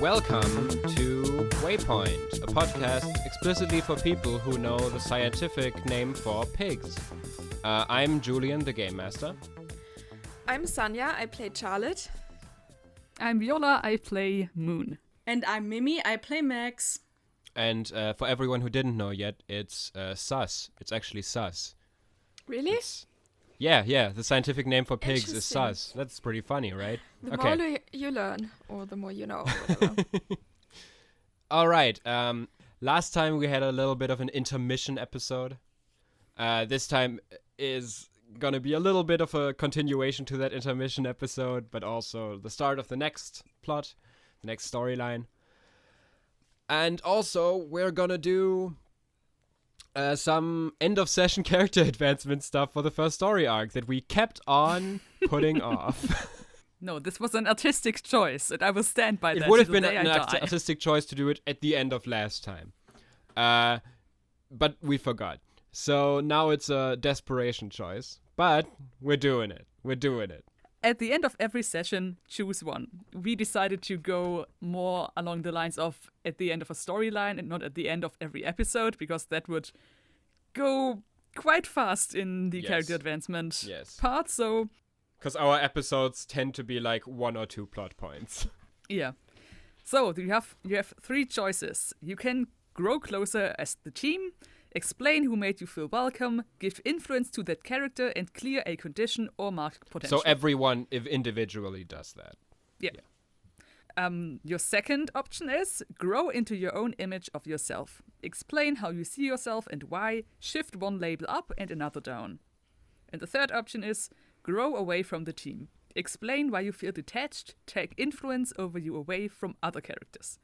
Welcome to Waypoint, a podcast explicitly for people who know the scientific name for pigs. I'm Julian, the Game Master. I'm Sanja, I play Charlotte. I'm Viola, I play Moon. And I'm Mimi, I play Max. And for everyone who didn't know yet, it's sus. It's actually sus. Really? Yeah, the scientific name for pigs is sus. That's pretty funny, right? The more you learn, or the more you know. Whatever. All right. Last time we had a little bit of an intermission episode. This time is going to be a little bit of a continuation to that intermission episode, but also the start of the next plot, the next storyline. And also, we're going to do some end-of-session character advancement stuff for the first story arc that we kept on putting off. No, this was an artistic choice, and I will stand by that. It would have been an an artistic choice to do it at the end of last time. But we forgot. So now it's a desperation choice. But we're doing it. At the end of every session, choose one. We decided to go more along the lines of at the end of a storyline and not at the end of every episode, because that would go quite fast in the character advancement part. So, because our episodes tend to be like 1 or 2 plot points. Yeah. So you have 3 choices. You can grow closer as the team, explain who made you feel welcome, give influence to that character, and clear a condition or mark potential. So everyone individually does that. Yeah. Your second option is grow into your own image of yourself. Explain how you see yourself and why. Shift one label up and another down. And the third option is grow away from the team. Explain why you feel detached. Take influence over you away from other characters.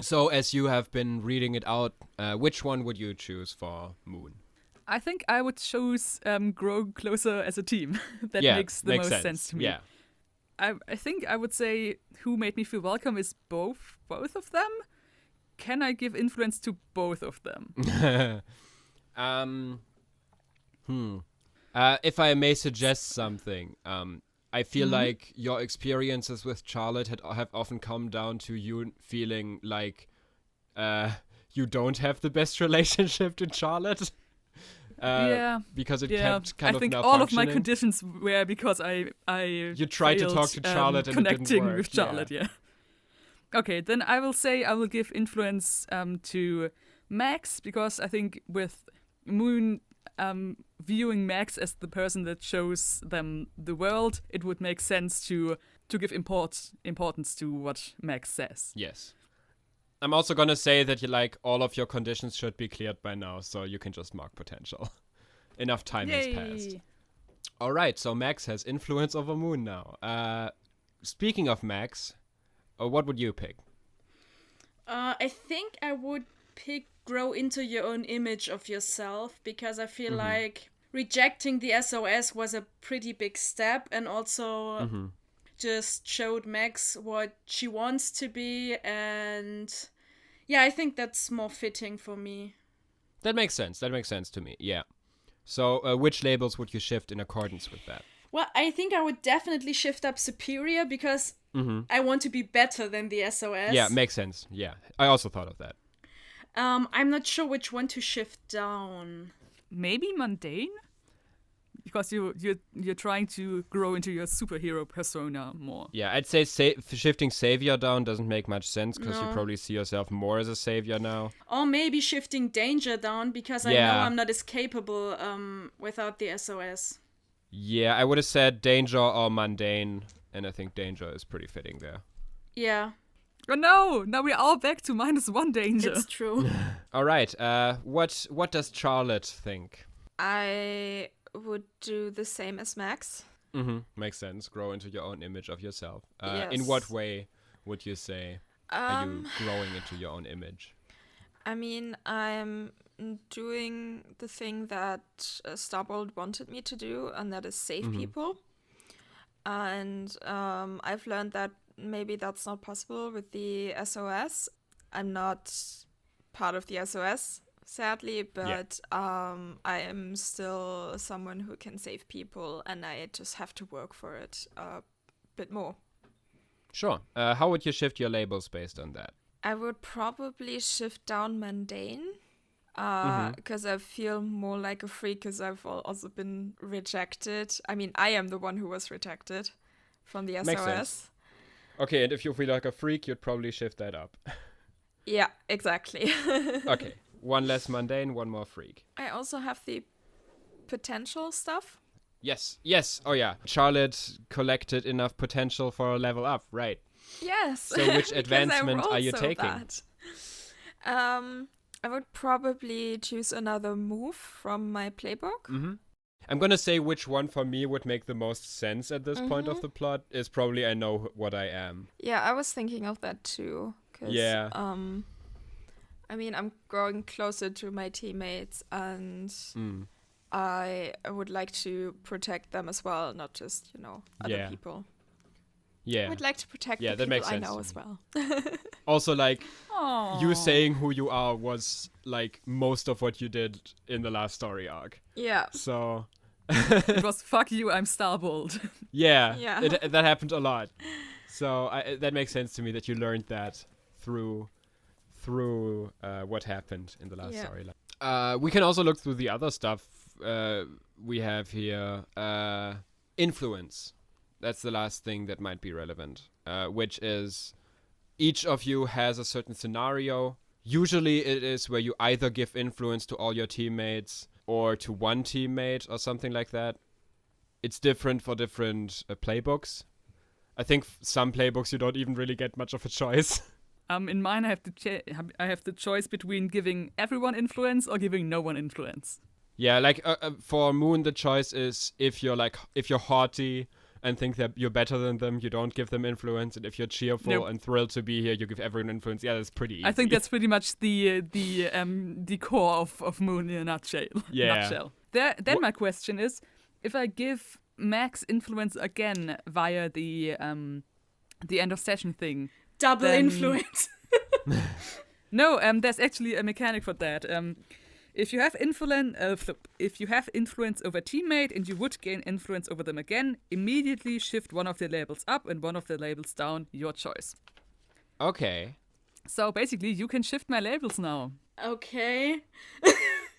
So, as you have been reading it out, which one would you choose for Moon? I think I would choose grow closer as a team. That makes the most sense to me. Yeah. I think I would say who made me feel welcome is both of them. Can I give influence to both of them? If I may suggest something, I feel like your experiences with Charlotte have often come down to you feeling like you don't have the best relationship to Charlotte. Because it kept kind of malfunctioning. I think all of my conditions were because I you tried to talk to Charlotte and connecting it didn't work. With Charlotte, yeah. Okay, then I will say I will give influence to Max, because I think with Moon viewing Max as the person that shows them the world, it would make sense to give importance to what Max says. Yes. I'm also going to say that all of your conditions should be cleared by now, so you can just mark potential. Enough time has passed. All right, so Max has influence over Moon now. Speaking of Max, what would you pick? I think I would pick grow into your own image of yourself, because I feel like rejecting the SOS was a pretty big step, and also just showed Max what she wants to be, and yeah, I think that's more fitting for me. That makes sense to me, yeah. So which labels would you shift in accordance with that? Well, I think I would definitely shift up superior, because I want to be better than the SOS. Yeah, makes sense, yeah. I also thought of that. I'm not sure which one to shift down. Maybe mundane? Because you're trying to grow into your superhero persona more. Yeah, I'd say shifting savior down doesn't make much sense, because you probably see yourself more as a savior now. Or maybe shifting danger down, because I know I'm not as capable without the SOS. Yeah, I would have said danger or mundane, and I think danger is pretty fitting there. Yeah. Oh no! Now we're all back to -1 danger. It's true. All right. What does Charlotte think? I would do the same as Max. Makes sense. Grow into your own image of yourself. Yes. In what way would you say are you growing into your own image? I mean, I'm doing the thing that Starbolt wanted me to do, and that is save people. And I've learned that maybe that's not possible with the SOS. I'm not part of the SOS, sadly, but I am still someone who can save people, and I just have to work for it a bit more. Sure. How would you shift your labels based on that? I would probably shift down mundane. Because I feel more like a freak because I've also been rejected. I mean, I am the one who was rejected from the SOS. Makes sense. Okay, and if you feel like a freak, you'd probably shift that up. Yeah, exactly. Okay, one less mundane, one more freak. I also have the potential stuff. Yes. Oh yeah. Charlotte collected enough potential for a level up, right? Yes. So which advancement are you taking? I would probably choose another move from my playbook. Mm-hmm. I'm gonna say which one for me would make the most sense at this point of the plot is probably I know what I am. Yeah, I was thinking of that too. Yeah. I mean, I'm growing closer to my teammates and I would like to protect them as well, not just, other people. Yeah. I would like to protect the that people makes I sense know to as me. well. Also, like, Aww. you saying who you are was, like, most of what you did in the last story arc. Yeah. So... It was fuck you, I'm Starbolt. Yeah. Yeah. That happened a lot. So that makes sense to me that you learned that through what happened in the last storyline. We can also look through the other stuff we have here. Influence. That's the last thing that might be relevant, which is each of you has a certain scenario. Usually it is where you either give influence to all your teammates or to one teammate or something like that. It's different for different playbooks. I think some playbooks you don't even really get much of a choice. In mine, I have the choice between giving everyone influence or giving no one influence. Yeah, like for Moon, the choice is if you're haughty and think that you're better than them, you don't give them influence. And if you're cheerful and thrilled to be here, you give everyone influence. Yeah, that's pretty easy. I think that's pretty much the core of Moon in a nutshell. Yeah. Then my question is, if I give Max influence again via the end of session thing, double influence. No, there's actually a mechanic for that. If you have influence over a teammate and you would gain influence over them again, immediately shift one of their labels up and one of their labels down, your choice. Okay. So basically, you can shift my labels now. Okay.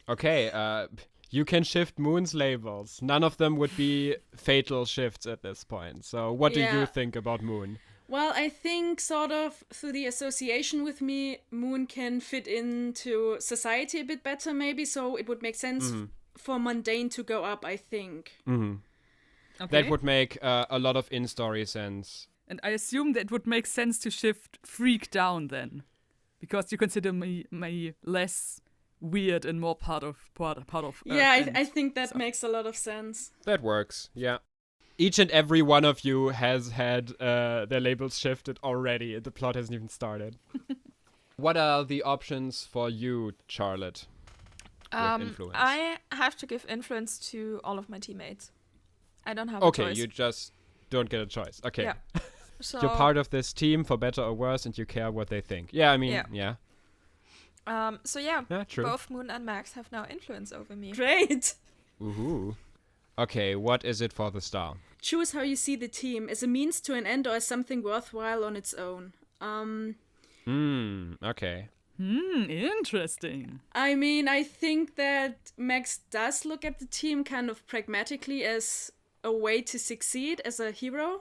Okay, you can shift Moon's labels. None of them would be fatal shifts at this point. So what do you think about Moon? Well, I think sort of through the association with me, Moon can fit into society a bit better maybe, so it would make sense for mundane to go up, I think. Mm-hmm. Okay. That would make a lot of in-story sense. And I assume that would make sense to shift freak down then, because you consider me less weird and more part of yeah, I think that makes a lot of sense. That works, yeah. Each and every one of you has had their labels shifted already. The plot hasn't even started. What are the options for you, Charlotte, with influence? I have to give influence to all of my teammates. I don't have a choice. Okay, you just don't get a choice. Okay. Yeah. So, you're part of this team, for better or worse, and you care what they think. Yeah, I mean, yeah. Yeah, true. Both Moon and Max have now influence over me. Great! Ooh. Okay, what is it for the star? Choose how you see the team, as a means to an end or as something worthwhile on its own. Okay. Interesting. I mean, I think that Max does look at the team kind of pragmatically as a way to succeed as a hero.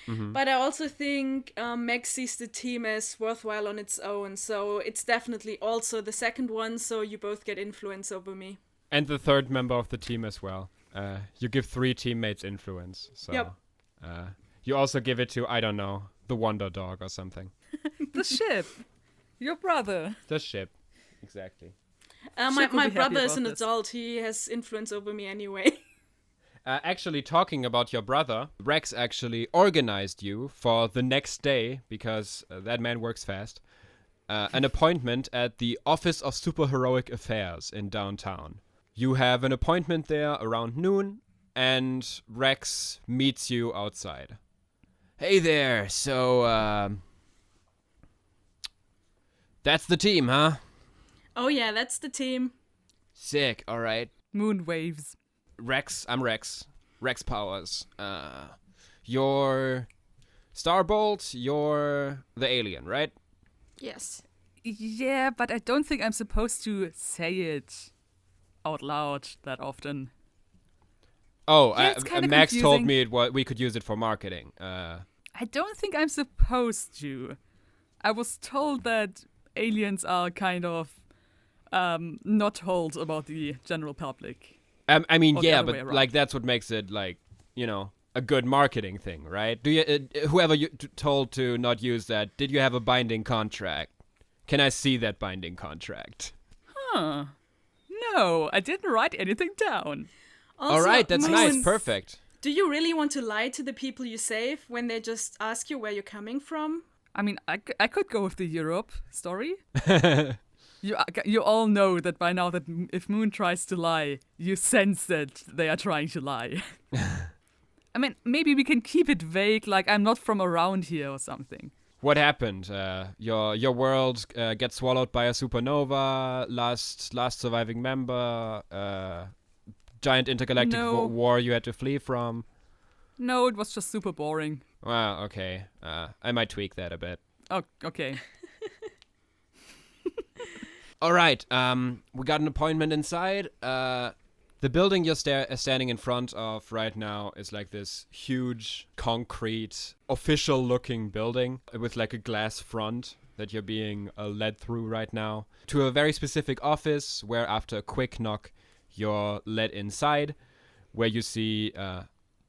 But I also think Max sees the team as worthwhile on its own. So it's definitely also the second one, so you both get influence over me. And the third member of the team as well. You give 3 teammates influence. So, yep. You also give it to, I don't know, the Wonder Dog or something. The ship. Your brother. The ship. Exactly. My brother is an adult. He has influence over me anyway. Actually, talking about your brother, Rex actually organized you for the next day, because that man works fast, an appointment at the Office of Superheroic Affairs in downtown. You have an appointment there around noon, and Rex meets you outside. Hey there, so, that's the team, huh? Oh yeah, that's the team. Sick, alright. Moon waves. I'm Rex. Rex Powers. Your Starbolt, you're the alien, right? Yes. Yeah, but I don't think I'm supposed to say it out loud that often. Oh, Yeah, it's kinda Max told confusing. me we could use it for marketing. I don't think I'm supposed to. I was told that aliens are kind of not told about the general public. I mean, Or the yeah, other way but around. like that's what makes it like, a good marketing thing, right? Do you whoever you told to not use that, did you have a binding contract? Can I see that binding contract? Huh. No, I didn't write anything down. Also, All right, that's Moon, nice. Perfect. Do you really want to lie to the people you save when they just ask you where you're coming from? I mean, I could go with the Europe story. You all know that by now that if Moon tries to lie, you sense that they are trying to lie. I mean, maybe we can keep it vague, like I'm not from around here or something. What happened? Your world gets swallowed by a supernova. Last surviving member. Giant intergalactic No. war you had to flee from. No, it was just super boring. Wow. Okay. I might tweak that a bit. Oh, okay. All right. We got an appointment inside. The building you're standing in front of right now is like this huge concrete official-looking building with like a glass front that you're being led through right now to a very specific office where after a quick knock you're led inside, where you see a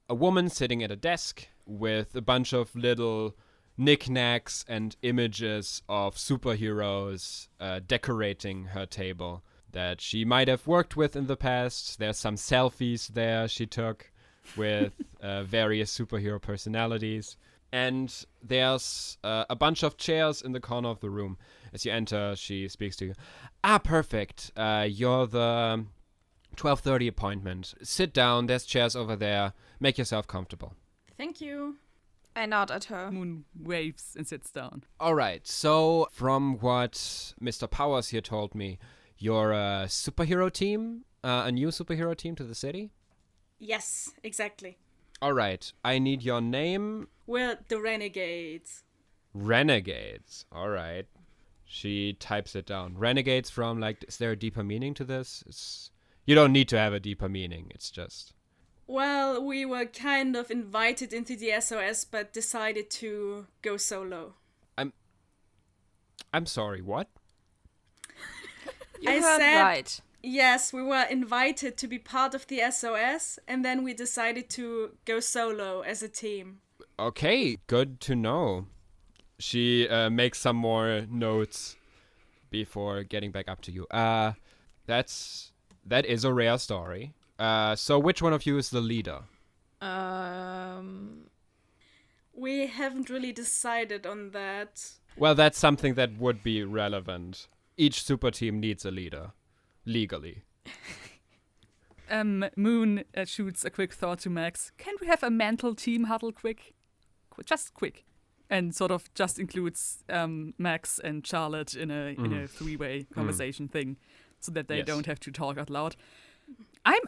woman sitting at a desk with a bunch of little knickknacks and images of superheroes decorating her table that she might have worked with in the past. There's some selfies there she took with various superhero personalities. And there's a bunch of chairs in the corner of the room. As you enter, she speaks to you. Ah, perfect. You're the 12:30 appointment. Sit down. There's chairs over there. Make yourself comfortable. Thank you. I nod at her. Moon waves and sits down. All right. So from what Mr. Powers here told me, you're a superhero team, a new superhero team to the city? Yes, exactly. All right. I need your name. We're the Renegades. Renegades. All right. She types it down. Renegades from, like, is there a deeper meaning to this? You don't need to have a deeper meaning. It's just... Well, we were kind of invited into the SOS, but decided to go solo. I'm sorry, what? You I heard said- right. Yes, we were invited to be part of the SOS, and then we decided to go solo as a team. Okay, good to know. She makes some more notes before getting back up to you. That is a rare story. So which one of you is the leader? We haven't really decided on that. Well, that's something that would be relevant. Each super team needs a leader, legally. Moon shoots a quick thought to Max. Can we have a mental team huddle quick? Just quick. And sort of just includes Max and Charlotte in a three-way conversation thing, so that they Yes. don't have to talk out loud.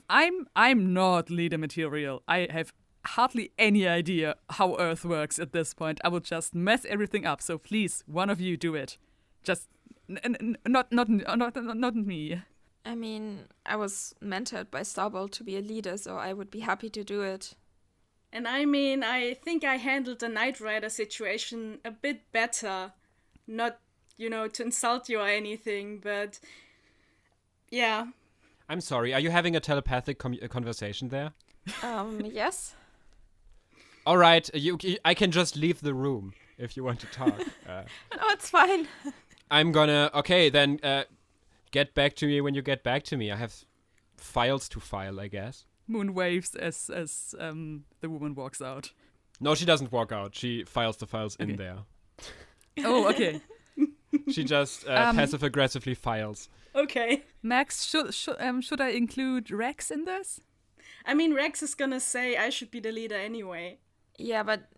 I'm not leader material. I have hardly any idea how Earth works at this point. I will just mess everything up. So please, one of you do it. Just not me. I mean, I was mentored by Starbolt to be a leader, so I would be happy to do it. And I mean, I think I handled the Knight Rider situation a bit better. Not, to insult you or anything, but yeah. I'm sorry, are you having a telepathic conversation there? Yes? All right, I can just leave the room if you want to talk. No, it's fine. I'm gonna... Okay, then get back to me when you get back to me. I have files to file, I guess. Moon waves as the woman walks out. No, she doesn't walk out. She files the files in Okay. there. Oh, okay. She just passive-aggressively files. Okay. Max, should I include Rex in this? I mean, Rex is gonna say I should be the leader anyway. Yeah, but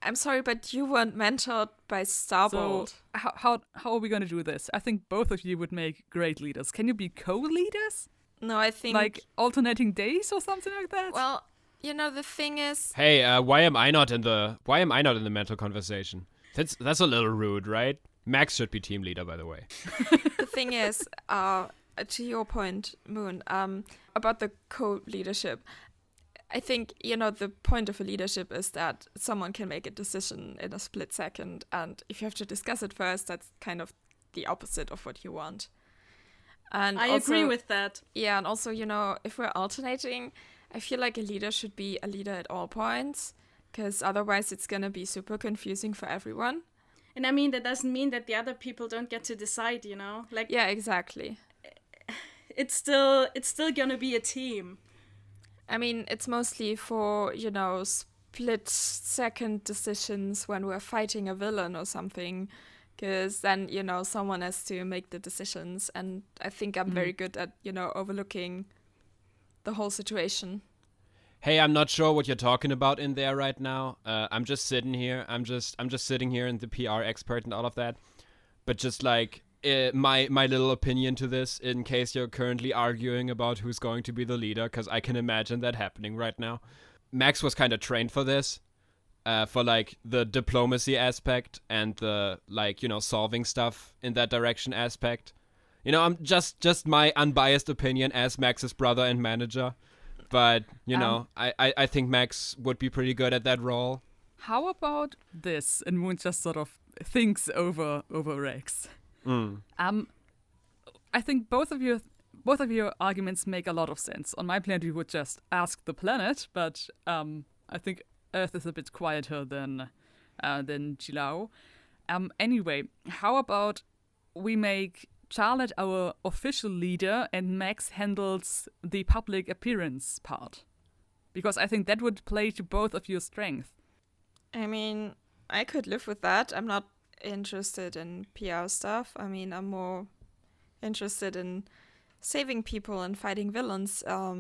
I'm sorry, but you weren't mentored by Starbolt. So how are we gonna do this? I think both of you would make great leaders. Can you be co-leaders? No, I think... Like alternating days or something like that? Well, The thing is, Hey, why am I not in the mental conversation? That's a little rude, right? Max should be team leader, by the way. the thing is, to your point, Moon, about the co-leadership. I think, the point of a leadership is that someone can make a decision in a split second, and if you have to discuss it first, that's kind of the opposite of what you want. And I also, agree with that. Yeah, and also, if we're alternating, I feel like a leader should be a leader at all points, because otherwise it's going to be super confusing for everyone. And I mean, that doesn't mean that the other people don't get to decide, Like, Yeah, exactly. it's still gonna be a team. I mean, it's mostly for, split-second decisions when we're fighting a villain or something, because then, someone has to make the decisions, and I think I'm very good at, overlooking the whole situation. Hey, I'm not sure what you're talking about in there right now. I'm just sitting here. I'm just sitting here and the PR expert and all of that. But just like my little opinion to this, in case you're currently arguing about who's going to be the leader, because I can imagine that happening right now. Max was kind of trained for this, for like the diplomacy aspect and the solving stuff in that direction aspect. I'm just my unbiased opinion as Max's brother and manager. But, I think Max would be pretty good at that role. How about this? And Moon just sort of thinks over Rex. I think both of your arguments make a lot of sense. On my planet, we would just ask the planet, but I think Earth is a bit quieter than Jilao. Anyway, how about we make Charlotte our official leader and Max handles the public appearance part? Because I think that would play to both of your strengths. I mean, I could live with that. I'm not interested in PR stuff. I mean, I'm more interested in saving people and fighting villains. I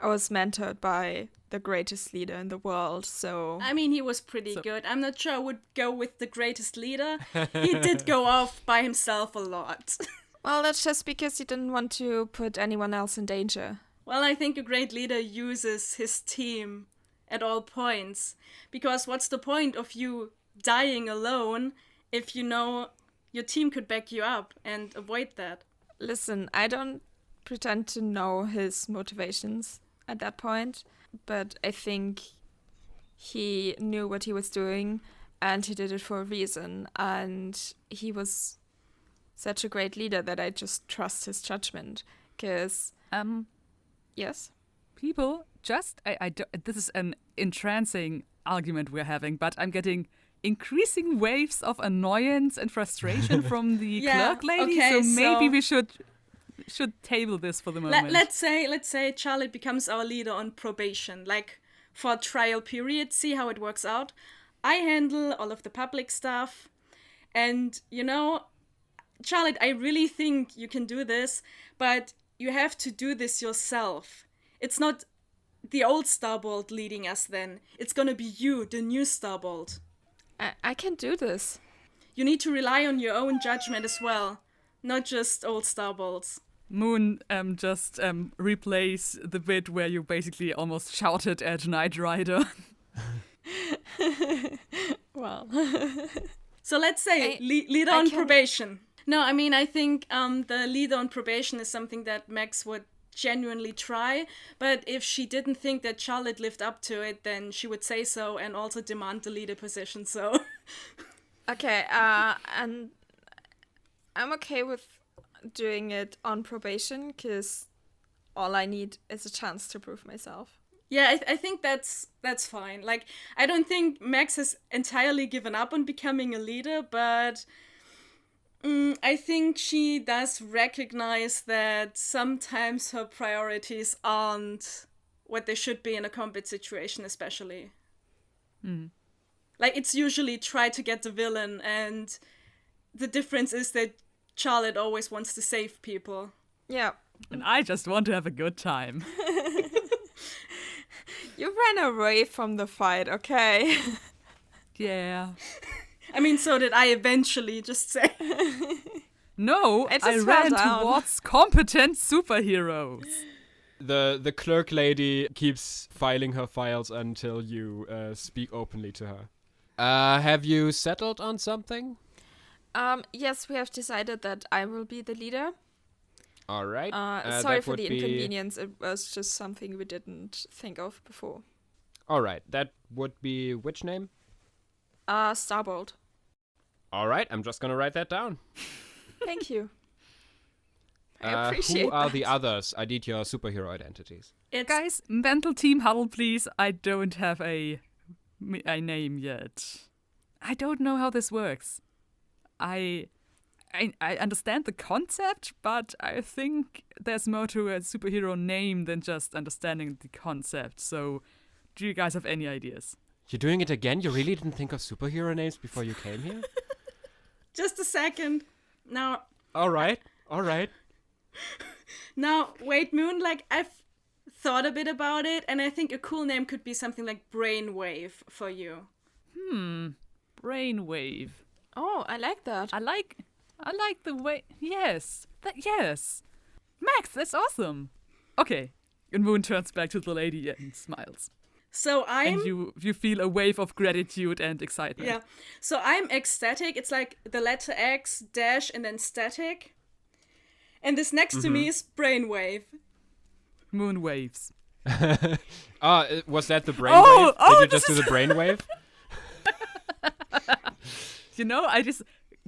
was mentored by the greatest leader in the world, so... I mean, he was pretty good. I'm not sure I would go with the greatest leader. He did go off by himself a lot. Well, that's just because he didn't want to put anyone else in danger. Well, I think a great leader uses his team at all points. Because what's the point of you dying alone if your team could back you up and avoid that? Listen, I don't pretend to know his motivations at that point, but I think he knew what he was doing and he did it for a reason, and he was such a great leader that I just trust his judgment. Because yes, people this is an entrancing argument we're having, but I'm getting increasing waves of annoyance and frustration from the clerk lady. Okay, so maybe we should table this for the moment. Let's say Charlotte becomes our leader on probation, like for a trial period, see how it works out. I handle all of the public stuff, and Charlotte, I really think you can do this, but you have to do this yourself. It's not the old Starbolt leading us then. It's gonna be you, the new Starbolt. I can do this. You need to rely on your own judgment as well, not just old Starbolts. Moon just replays the bit where you basically almost shouted at Knight Rider. Well. So let's say leader on probation. No, I mean, I think the leader on probation is something that Max would genuinely try, but if she didn't think that Charlotte lived up to it, then she would say so and also demand the leader position, so... Okay, and I'm okay with doing it on probation, because all I need is a chance to prove myself. Yeah, I think that's fine. Like, I don't think Max has entirely given up on becoming a leader, but I think she does recognize that sometimes her priorities aren't what they should be in a combat situation, especially. Like, it's usually try to get the villain, and the difference is that Charlotte always wants to save people. Yeah. And I just want to have a good time. You ran away from the fight, okay? Yeah. I mean, so did I eventually, just say. No, I ran towards competent superheroes. The clerk lady keeps filing her files until you speak openly to her. Have you settled on something? Yes, we have decided that I will be the leader. All right. Sorry that for would the be- inconvenience. It was just something we didn't think of before. All right. That would be which name? Starbolt. All right. I'm just gonna write that down. Thank you. I appreciate Who are that. the others? I need your superhero identities. It's Guys, mental team huddle, please. I don't have a name yet. I don't know how this works. I understand the concept, but I think there's more to a superhero name than just understanding the concept. So, do you guys have any ideas? You're doing it again? You really didn't think of superhero names before you came here? just a second. Now, All right. wait, Moon, like, I've thought a bit about it, and I think a cool name could be something like Brainwave for you. Brainwave. Oh, I like that. I like the way. Yes. Yes. Max, that's awesome. Okay. And Moon turns back to the lady and smiles. So I'm... And you feel a wave of gratitude and excitement. Yeah. So I'm ecstatic. It's like the letter X, dash, and then static. And this next to me is Brainwave. Moon waves. Was that the brainwave? Oh, Did you this just do the brainwave? You know, I just,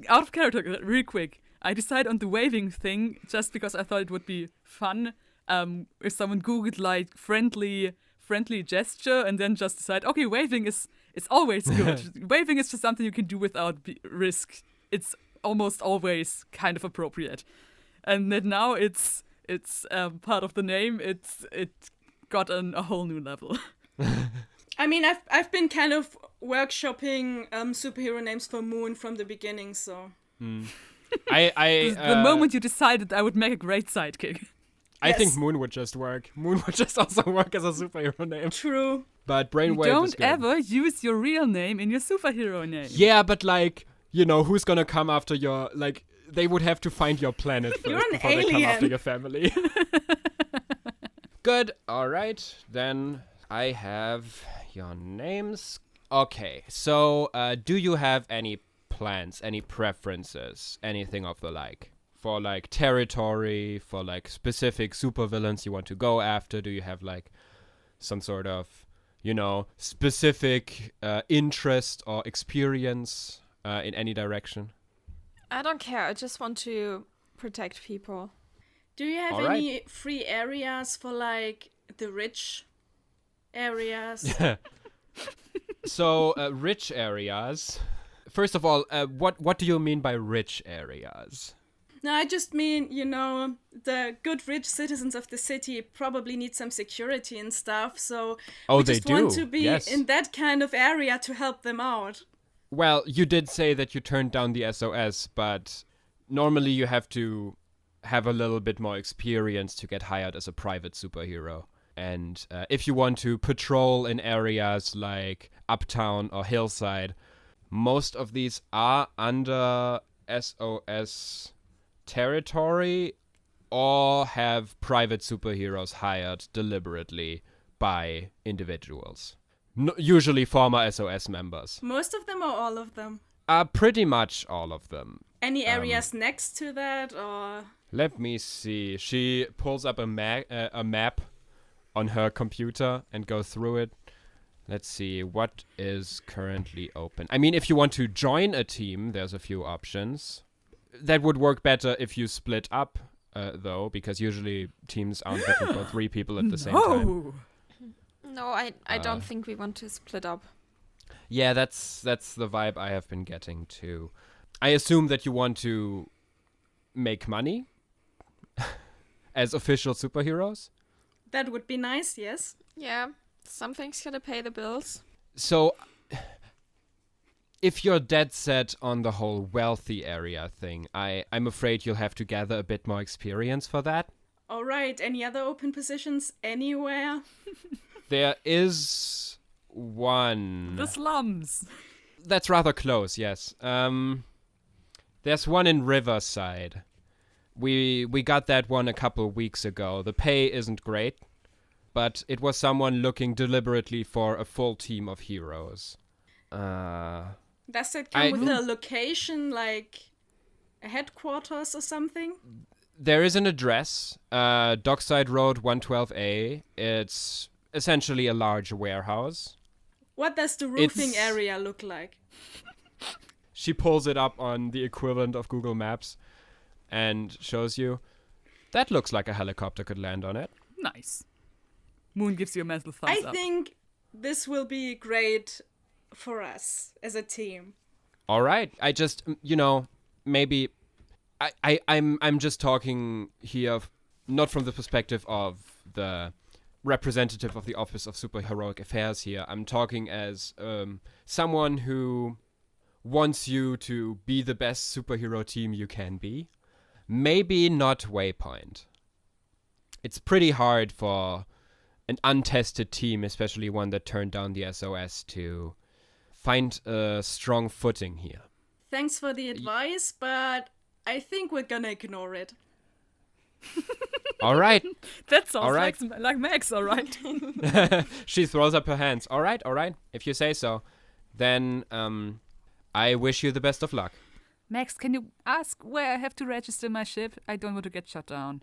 out of character, real quick, I decided on the waving thing just because I thought it would be fun if someone Googled, like, friendly gesture and then just decide, okay, waving is always good. Waving is just something you can do without risk. It's almost always kind of appropriate. And then now it's part of the name. It got on a whole new level. I mean, I've been kind of workshopping superhero names for Moon from the beginning, so... The moment you decided I would make a great sidekick. I think Yes. Moon would just work. Moon would just also work as a superhero name. True. But You brainwave is don't good. ever use your real name in your superhero name. Yeah, but like, you know, who's gonna come after your, like, they would have to find your planet first You're an before they come alien. after your family. Good. All right. Then I have your names. Okay. So, do you have any plans, any preferences, anything of the like? For like territory, for like specific supervillains you want to go after? Do you have like some sort of, you know, specific interest or experience in any direction? I don't care. I just want to protect people. Do you have All right. any free areas for, like, the rich areas? So, rich areas. First of all, what do you mean by rich areas? No, I just mean, you know, the good rich citizens of the city probably need some security and stuff, so Oh, we they just want do, to be yes. in that kind of area to help them out. Well, you did say that you turned down the SOS, but normally you have to have a little bit more experience to get hired as a private superhero. And if you want to patrol in areas like Uptown or Hillside, most of these are under SOS territory or have private superheroes hired deliberately by individuals. Usually former SOS members. Most of them or all of them? Pretty much all of them. Any areas next to that, or... Let me see. She pulls up a map on her computer and goes through it. Let's see what is currently open. I mean, if you want to join a team, there's a few options. That would work better if you split up, though, because usually teams aren't looking for 3 people at the same time. No, I don't think we want to split up. Yeah, that's the vibe I have been getting too. I assume that you want to make money as official superheroes. That would be nice, yes. Yeah, something's gonna pay the bills. So, if you're dead set on the whole wealthy area thing, I'm afraid you'll have to gather a bit more experience for that. Alright, any other open positions anywhere? There is one. The slums. That's rather close, yes. There's one in Riverside. We got that one a couple weeks ago. The pay isn't great, but it was someone looking deliberately for a full team of heroes. Does it come with a location, like a headquarters or something? There is an address, Dockside Road 112A. It's essentially a large warehouse. What does the roofing area look like? She pulls it up on the equivalent of Google Maps and shows you. That looks like a helicopter could land on it. Nice. Moon gives you a mental thumbs up. I think this will be great for us as a team. All right. I just, maybe I'm just talking here not from the perspective of the representative of the Office of Superheroic Affairs here. I'm talking as someone who wants you to be the best superhero team you can be. Maybe not Waypoint. It's pretty hard for an untested team, especially one that turned down the SOS, to find a strong footing here. Thanks for the advice, but I think we're gonna ignore it. All right. That sounds all right. like Max, all right. She throws up her hands. All right. If you say so. Then I wish you the best of luck. Max, can you ask where I have to register my ship? I don't want to get shut down.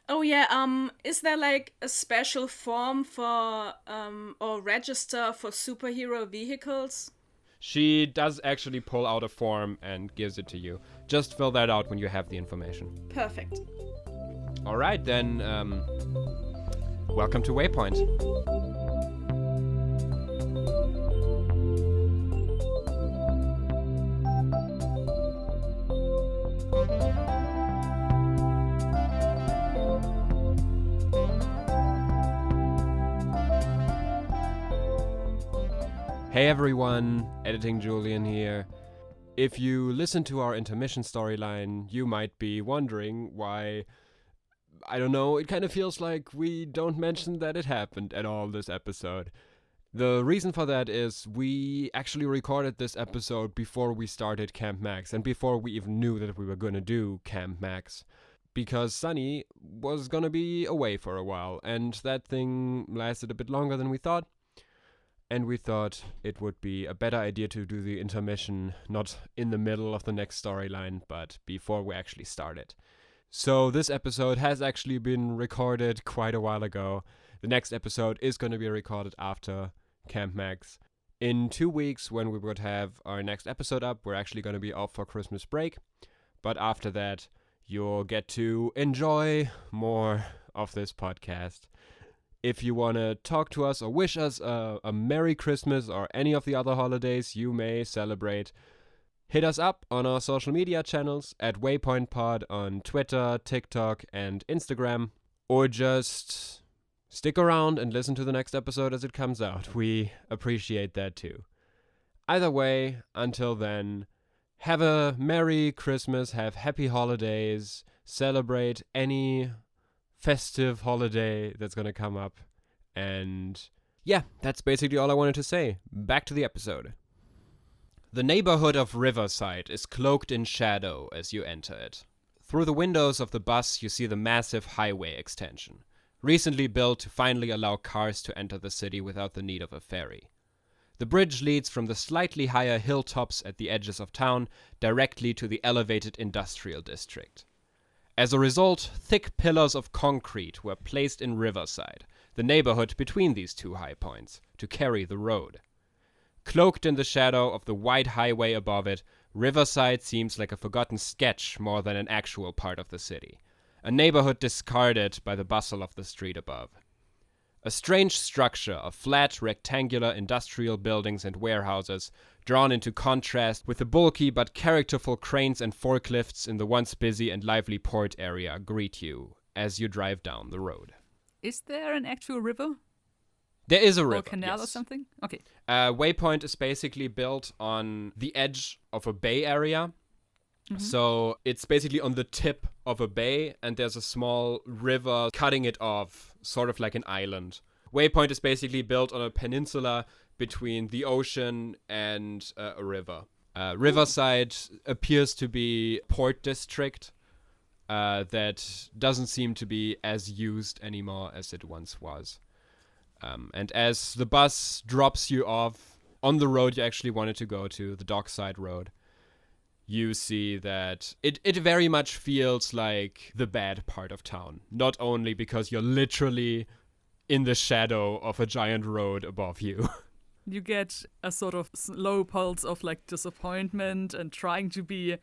Oh yeah, is there like a special form for or register for superhero vehicles? She does actually pull out a form and gives it to you. Just fill that out when you have the information. Perfect. All right, then welcome to Waypoint. Hey everyone, Editing Julian here. If you listen to our intermission storyline, you might be wondering why, I don't know, it kind of feels like we don't mention that it happened at all this episode. The reason for that is we actually recorded this episode before we started Camp Max and before we even knew that we were going to do Camp Max. Because Sunny was going to be away for a while and that thing lasted a bit longer than we thought. And we thought it would be a better idea to do the intermission not in the middle of the next storyline, but before we actually started. So this episode has actually been recorded quite a while ago. The next episode is going to be recorded after Camp Max. In 2 weeks, when we would have our next episode up, we're actually going to be off for Christmas break. But after that, you'll get to enjoy more of this podcast. If you want to talk to us or wish us a Merry Christmas or any of the other holidays you may celebrate, hit us up on our social media channels at Waypoint Pod on Twitter, TikTok, and Instagram. Or just stick around and listen to the next episode as it comes out. We appreciate that too. Either way, until then, have a Merry Christmas, have happy holidays, celebrate any festive holiday that's going to come up. And yeah, that's basically all I wanted to say. Back to the episode. The neighborhood of Riverside is cloaked in shadow as you enter it. Through the windows of the bus, you see the massive highway extension, recently built to finally allow cars to enter the city without the need of a ferry. The bridge leads from the slightly higher hilltops at the edges of town directly to the elevated industrial district. As a result, thick pillars of concrete were placed in Riverside, the neighborhood between these two high points, to carry the road. Cloaked in the shadow of the wide highway above it, Riverside seems like a forgotten sketch more than an actual part of the city, a neighborhood discarded by the bustle of the street above. A strange structure of flat, rectangular industrial buildings and warehouses, drawn into contrast with the bulky but characterful cranes and forklifts in the once busy and lively port area, greet you as you drive down the road. Is there an actual river? There is a river, or canal yes. or something? Okay. Waypoint is basically built on the edge of a bay area. Mm-hmm. So it's basically on the tip of a bay, and there's a small river cutting it off, sort of like an island. Waypoint is basically built on a peninsula between the ocean and a river. Riverside appears to be port district, that doesn't seem to be as used anymore as it once was. And as the bus drops you off on the road you actually wanted to go to, the dockside road, you see that it very much feels like the bad part of town. Not only because you're literally in the shadow of a giant road above you. You get a sort of slow pulse of like disappointment and trying to be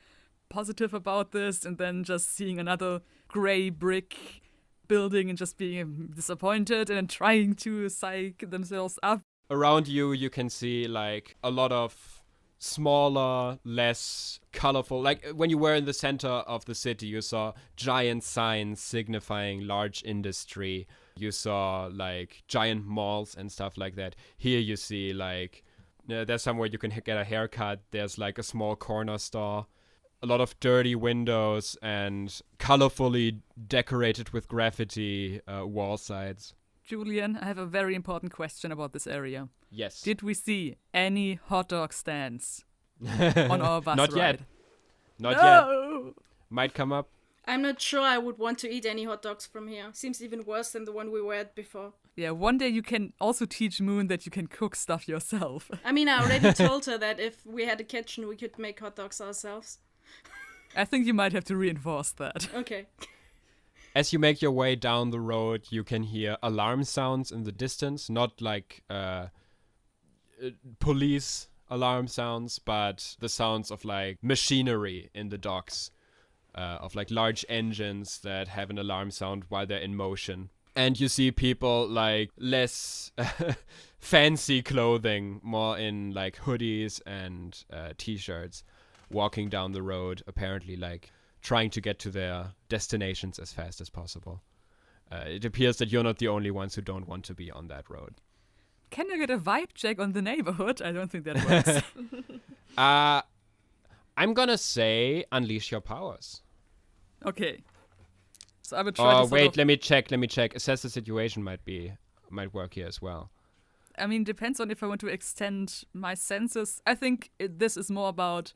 positive about this, and then just seeing another gray brick building and just being disappointed and then trying to psych themselves up. Around you, you can see like a lot of smaller, less colorful. Like when you were in the center of the city, you saw giant signs signifying large industry. You saw like giant malls and stuff like that. Here you see like there's somewhere you can get a haircut. There's like a small corner store. A lot of dirty windows and colorfully decorated with graffiti wall sides. Julian, I have a very important question about this area. Yes. Did we see any hot dog stands on our bus Not ride? yet. Not No! yet. Might come up. I'm not sure I would want to eat any hot dogs from here. Seems even worse than the one we were at before. Yeah, one day you can also teach Moon that you can cook stuff yourself. I mean, I already told her that if we had a kitchen, we could make hot dogs ourselves. I think you might have to reinforce that. Okay. As you make your way down the road, you can hear alarm sounds in the distance. Not like police alarm sounds, but the sounds of like machinery in the docks. Of like large engines that have an alarm sound while they're in motion. And you see people like less fancy clothing, more in like hoodies and t-shirts, walking down the road, apparently like trying to get to their destinations as fast as possible. It appears that you're not the only ones who don't want to be on that road. Can you get a vibe check on the neighborhood? I don't think that works. I'm gonna say unleash your powers. Okay. So I would try to Oh, sort wait, of, let me check. Assess the situation might work here as well. I mean, depends on if I want to extend my senses. I think this is more about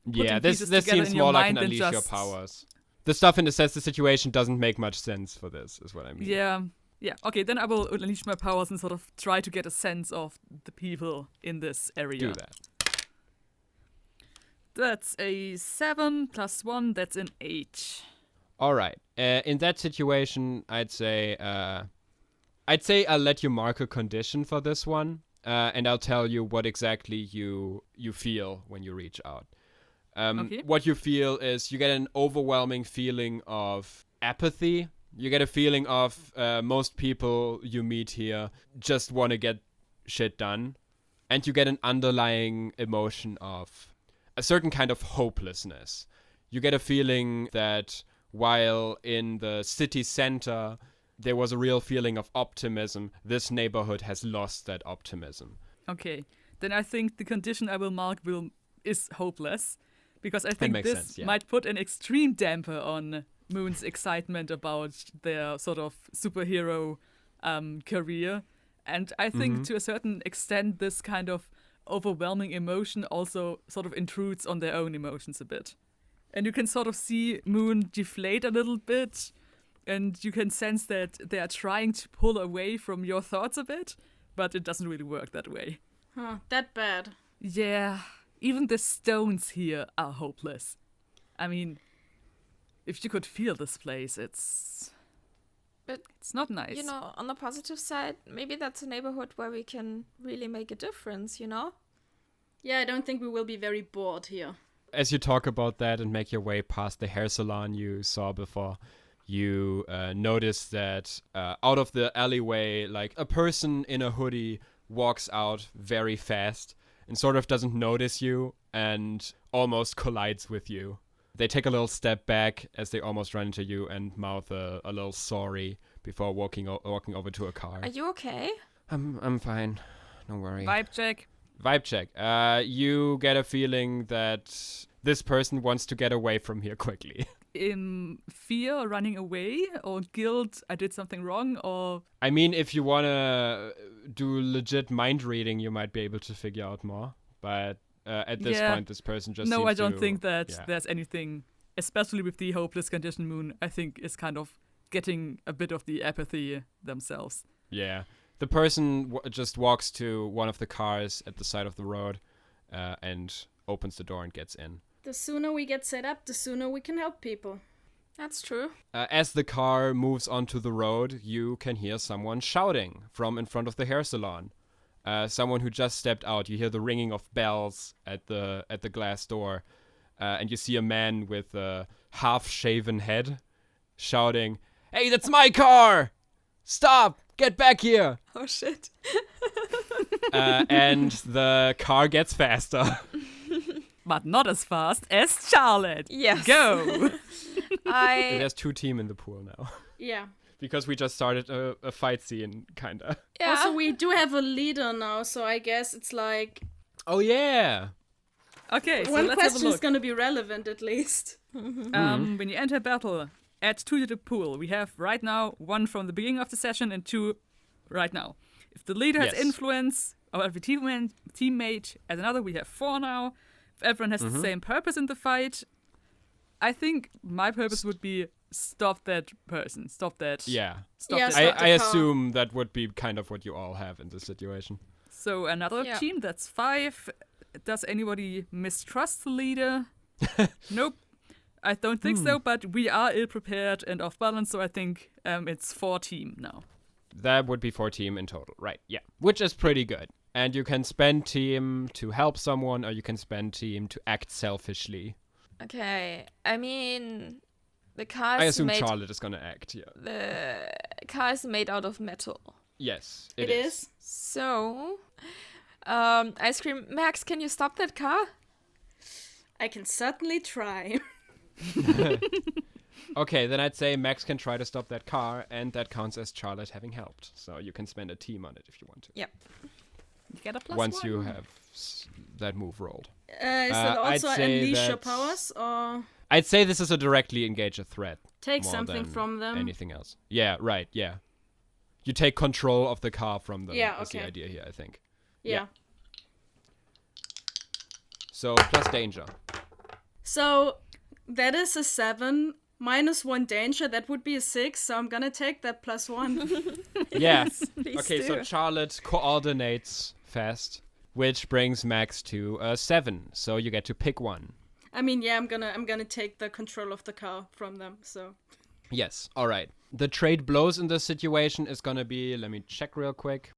Yeah, putting this pieces together seems in your more like mind an than unleash your just- powers. The stuff in assess the situation doesn't make much sense for this, is what I mean. Yeah. Okay, then I will unleash my powers and sort of try to get a sense of the people in this area. Do that. That's a 7 + 1, that's an 8. All right. In that situation, I'd say I'll let you mark a condition for this one, and I'll tell you what exactly you feel when you reach out. Okay. What you feel is you get an overwhelming feeling of apathy. You get a feeling of most people you meet here just want to get shit done, and you get an underlying emotion of a certain kind of hopelessness. You get a feeling that while in the city center there was a real feeling of optimism, this neighborhood has lost that optimism. Okay, then I think the condition I will mark is hopeless, because I think makes this sense, yeah. might put an extreme damper on Moon's excitement about their sort of superhero career. And I think to a certain extent this kind of overwhelming emotion also sort of intrudes on their own emotions a bit. And you can sort of see Moon deflate a little bit, and you can sense that they are trying to pull away from your thoughts a bit, but it doesn't really work that way. Huh, that bad. Yeah, even the stones here are hopeless. I mean, if you could feel this place, it's not nice. You know, on the positive side, maybe that's a neighborhood where we can really make a difference, you know? Yeah, I don't think we will be very bored here. As you talk about that and make your way past the hair salon you saw before, you notice that out of the alleyway, like a person in a hoodie walks out very fast and sort of doesn't notice you and almost collides with you. They take a little step back as they almost run into you and mouth a little sorry before walking over to a car. Are you okay? I'm fine. Don't worry. Vibe check. Vibe check. You get a feeling that this person wants to get away from here quickly. In fear, running away, or guilt, I did something wrong, or... I mean, if you want to do legit mind reading, you might be able to figure out more. But at this point, this person just No, seems I don't to- think that yeah. there's anything especially with the hopeless condition moon, I think is kind of getting a bit of the apathy themselves. Yeah. The person just walks to one of the cars at the side of the road and opens the door and gets in. The sooner we get set up, the sooner we can help people. That's true. As the car moves onto the road, you can hear someone shouting from in front of the hair salon. Someone who just stepped out. You hear the ringing of bells at the glass door. And you see a man with a half-shaven head shouting, "Hey, that's my car! Stop! Get back here!" Oh, shit. And the car gets faster. But not as fast as Charlotte. Yes. Go! There's 2 teams in the pool now. Yeah. Because we just started a fight scene, kinda. Yeah. Also, we do have a leader now, so I guess it's like... Oh, yeah! Okay, so one let's have a question is look. going to be relevant, at least. When you enter battle, add 2 to the pool. We have right now 1 from the beginning of the session and 2 right now. If the leader has Yes. influence, or if a teammate add another, we have 4 now. If everyone has the same purpose in the fight, I think my purpose would be stop that person. Stop that. Yeah. Stop Yeah, that. stop the I car. assume that would be kind of what you all have in this situation. So another Yeah. team, that's 5. Does anybody mistrust the leader? Nope. I don't think so, but we are ill-prepared and off-balance, so I think it's 4 team now. That would be 4 team in total, right? Yeah. Which is pretty good. And you can spend team to help someone, or you can spend team to act selfishly. Okay. I mean, the car I is assume made. Charlotte is gonna act, yeah. The car is made out of metal. Yes, It is. So, I scream, Max, can you stop that car? I can certainly try. Okay, then I'd say Max can try to stop that car, and that counts as Charlotte having helped. So you can spend a team on it if you want to. Yep. You get a +1. Once you have that move rolled. Is that I'd also say unleash your that's- powers, or I'd say this is a directly engage a threat. take more something than from them? Anything else. Yeah, right, yeah. You take control of the car from them. Yeah, That's the okay. idea here, I think. Yeah. So, plus danger. So that is a 7 minus 1 danger. That would be a 6. So I'm gonna take that +1. Yes. Please Okay, so do. Charlotte coordinates fast, which brings Max to a 7. So you get to pick one. I mean, yeah, I'm gonna take the control of the car from them. So Yes, alright. The trade blows in this situation is gonna be, let me check real quick.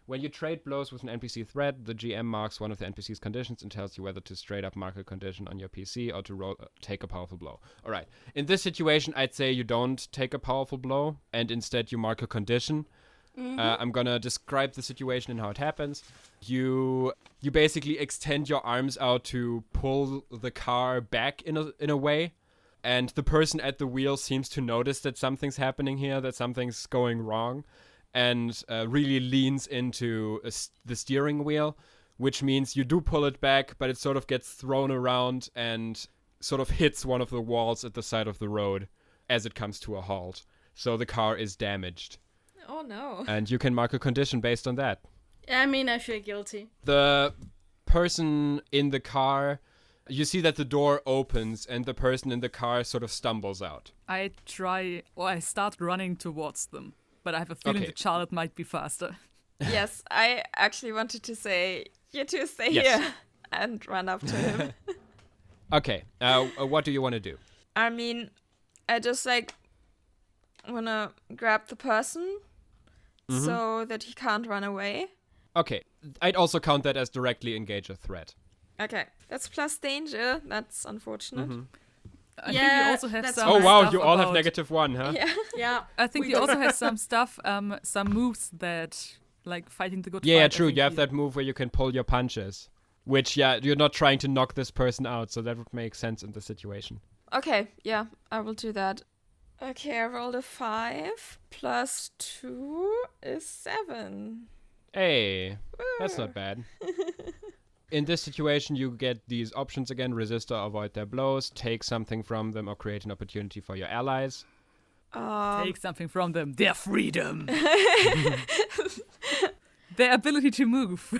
When you trade blows with an NPC threat, the GM marks one of the NPC's conditions and tells you whether to straight up mark a condition on your PC or to take a powerful blow. Alright, in this situation, I'd say you don't take a powerful blow and instead you mark a condition. I'm gonna describe the situation and how it happens. You basically extend your arms out to pull the car back in a way. And the person at the wheel seems to notice that something's happening here, that something's going wrong, and really leans into the steering wheel, which means you do pull it back, but it sort of gets thrown around and sort of hits one of the walls at the side of the road as it comes to a halt. So the car is damaged. Oh, no. And you can mark a condition based on that. I mean, I feel guilty. The person in the car, you see that the door opens and the person in the car sort of stumbles out. I start running towards them, but I have a feeling Okay. that Charlotte might be faster. Yes, I actually wanted to say, you two stay Yes. here and run up to him. Okay, what do you want to do? I mean, I just wanna grab the person so that he can't run away. Okay, I'd also count that as directly engage a threat. Okay, that's plus danger. That's unfortunate. I think we Yeah, also have that's some Oh wow, stuff you all have about- -1, huh? Yeah. Yeah. I think We we also have some stuff, some moves that, like fighting the good fight. Yeah, I true. think You have we- that move where you can pull your punches. Which, yeah, you're not trying to knock this person out, so that would make sense in the situation. Okay, yeah, I will do that. Okay, I rolled a 5 plus 2 is 7. Hey, that's not bad. In this situation, you get these options again: resist or avoid their blows, take something from them, or create an opportunity for your allies. Take something from them. Their freedom. Their ability to move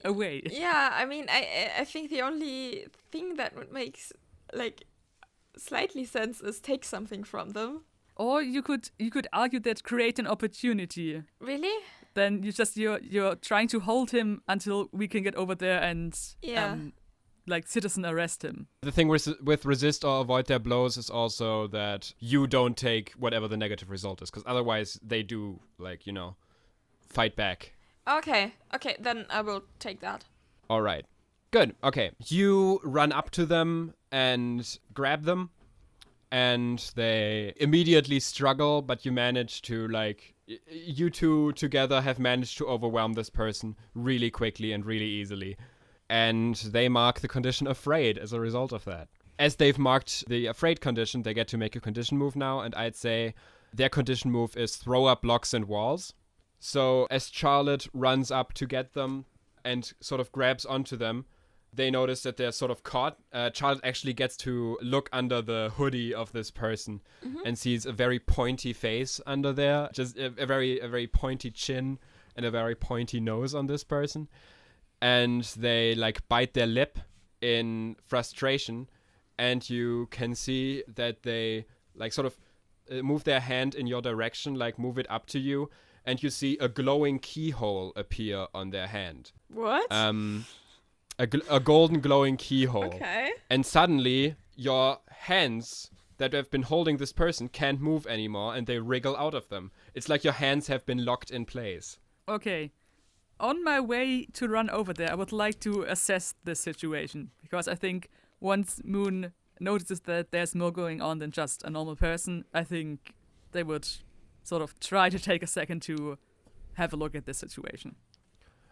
away. Yeah, I mean, I think the only thing that would make slightly sense is take something from them. Or you could argue that create an opportunity. Really? Then you're trying to hold him until we can get over there and citizen arrest him. The thing with resist or avoid their blows is also that you don't take whatever the negative result is, because otherwise they do, fight back. Okay, then I will take that. All right. Good. Okay. You run up to them and grab them, and they immediately struggle, but you manage to, you two together have managed to overwhelm this person really quickly and really easily. And they mark the condition afraid as a result of that. As they've marked the afraid condition, they get to make a condition move now, and I'd say their condition move is throw up blocks and walls. So as Charlotte runs up to get them and sort of grabs onto them, they notice that they're sort of caught. Charlotte actually gets to look under the hoodie of this person and sees a very pointy face under there, just a very pointy chin and a very pointy nose on this person. And they bite their lip in frustration, and you can see that they move their hand in your direction, move it up to you, and you see a glowing keyhole appear on their hand. What? A golden glowing keyhole. Okay. And suddenly your hands that have been holding this person can't move anymore, and they wriggle out of them. It's like your hands have been locked in place. Okay. On my way to run over there, I would like to assess the situation, because I think once Moon notices that there's more going on than just a normal person, I think they would sort of try to take a second to have a look at this situation.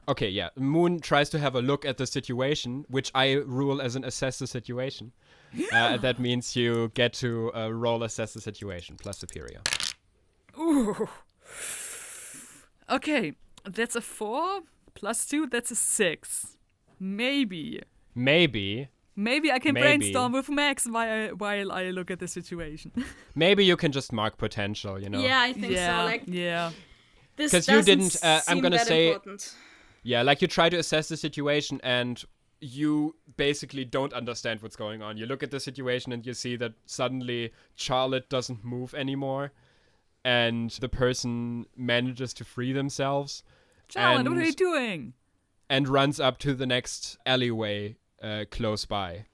Okay, yeah. Moon tries to have a look at the situation, which I rule as an assess the situation. That means you get to roll assess the situation, plus superior. Ooh. Okay. That's a 4 plus 2. That's a 6. Maybe I can brainstorm with Max while I look at the situation. Maybe you can just mark potential, Yeah, I think so. Yeah. This because doesn't you didn't. I'm gonna that say. Important. Yeah, you try to assess the situation and you basically don't understand what's going on. You look at the situation and you see that suddenly Charlotte doesn't move anymore, and the person manages to free themselves. Charlotte, what are you doing? And runs up to the next alleyway close by.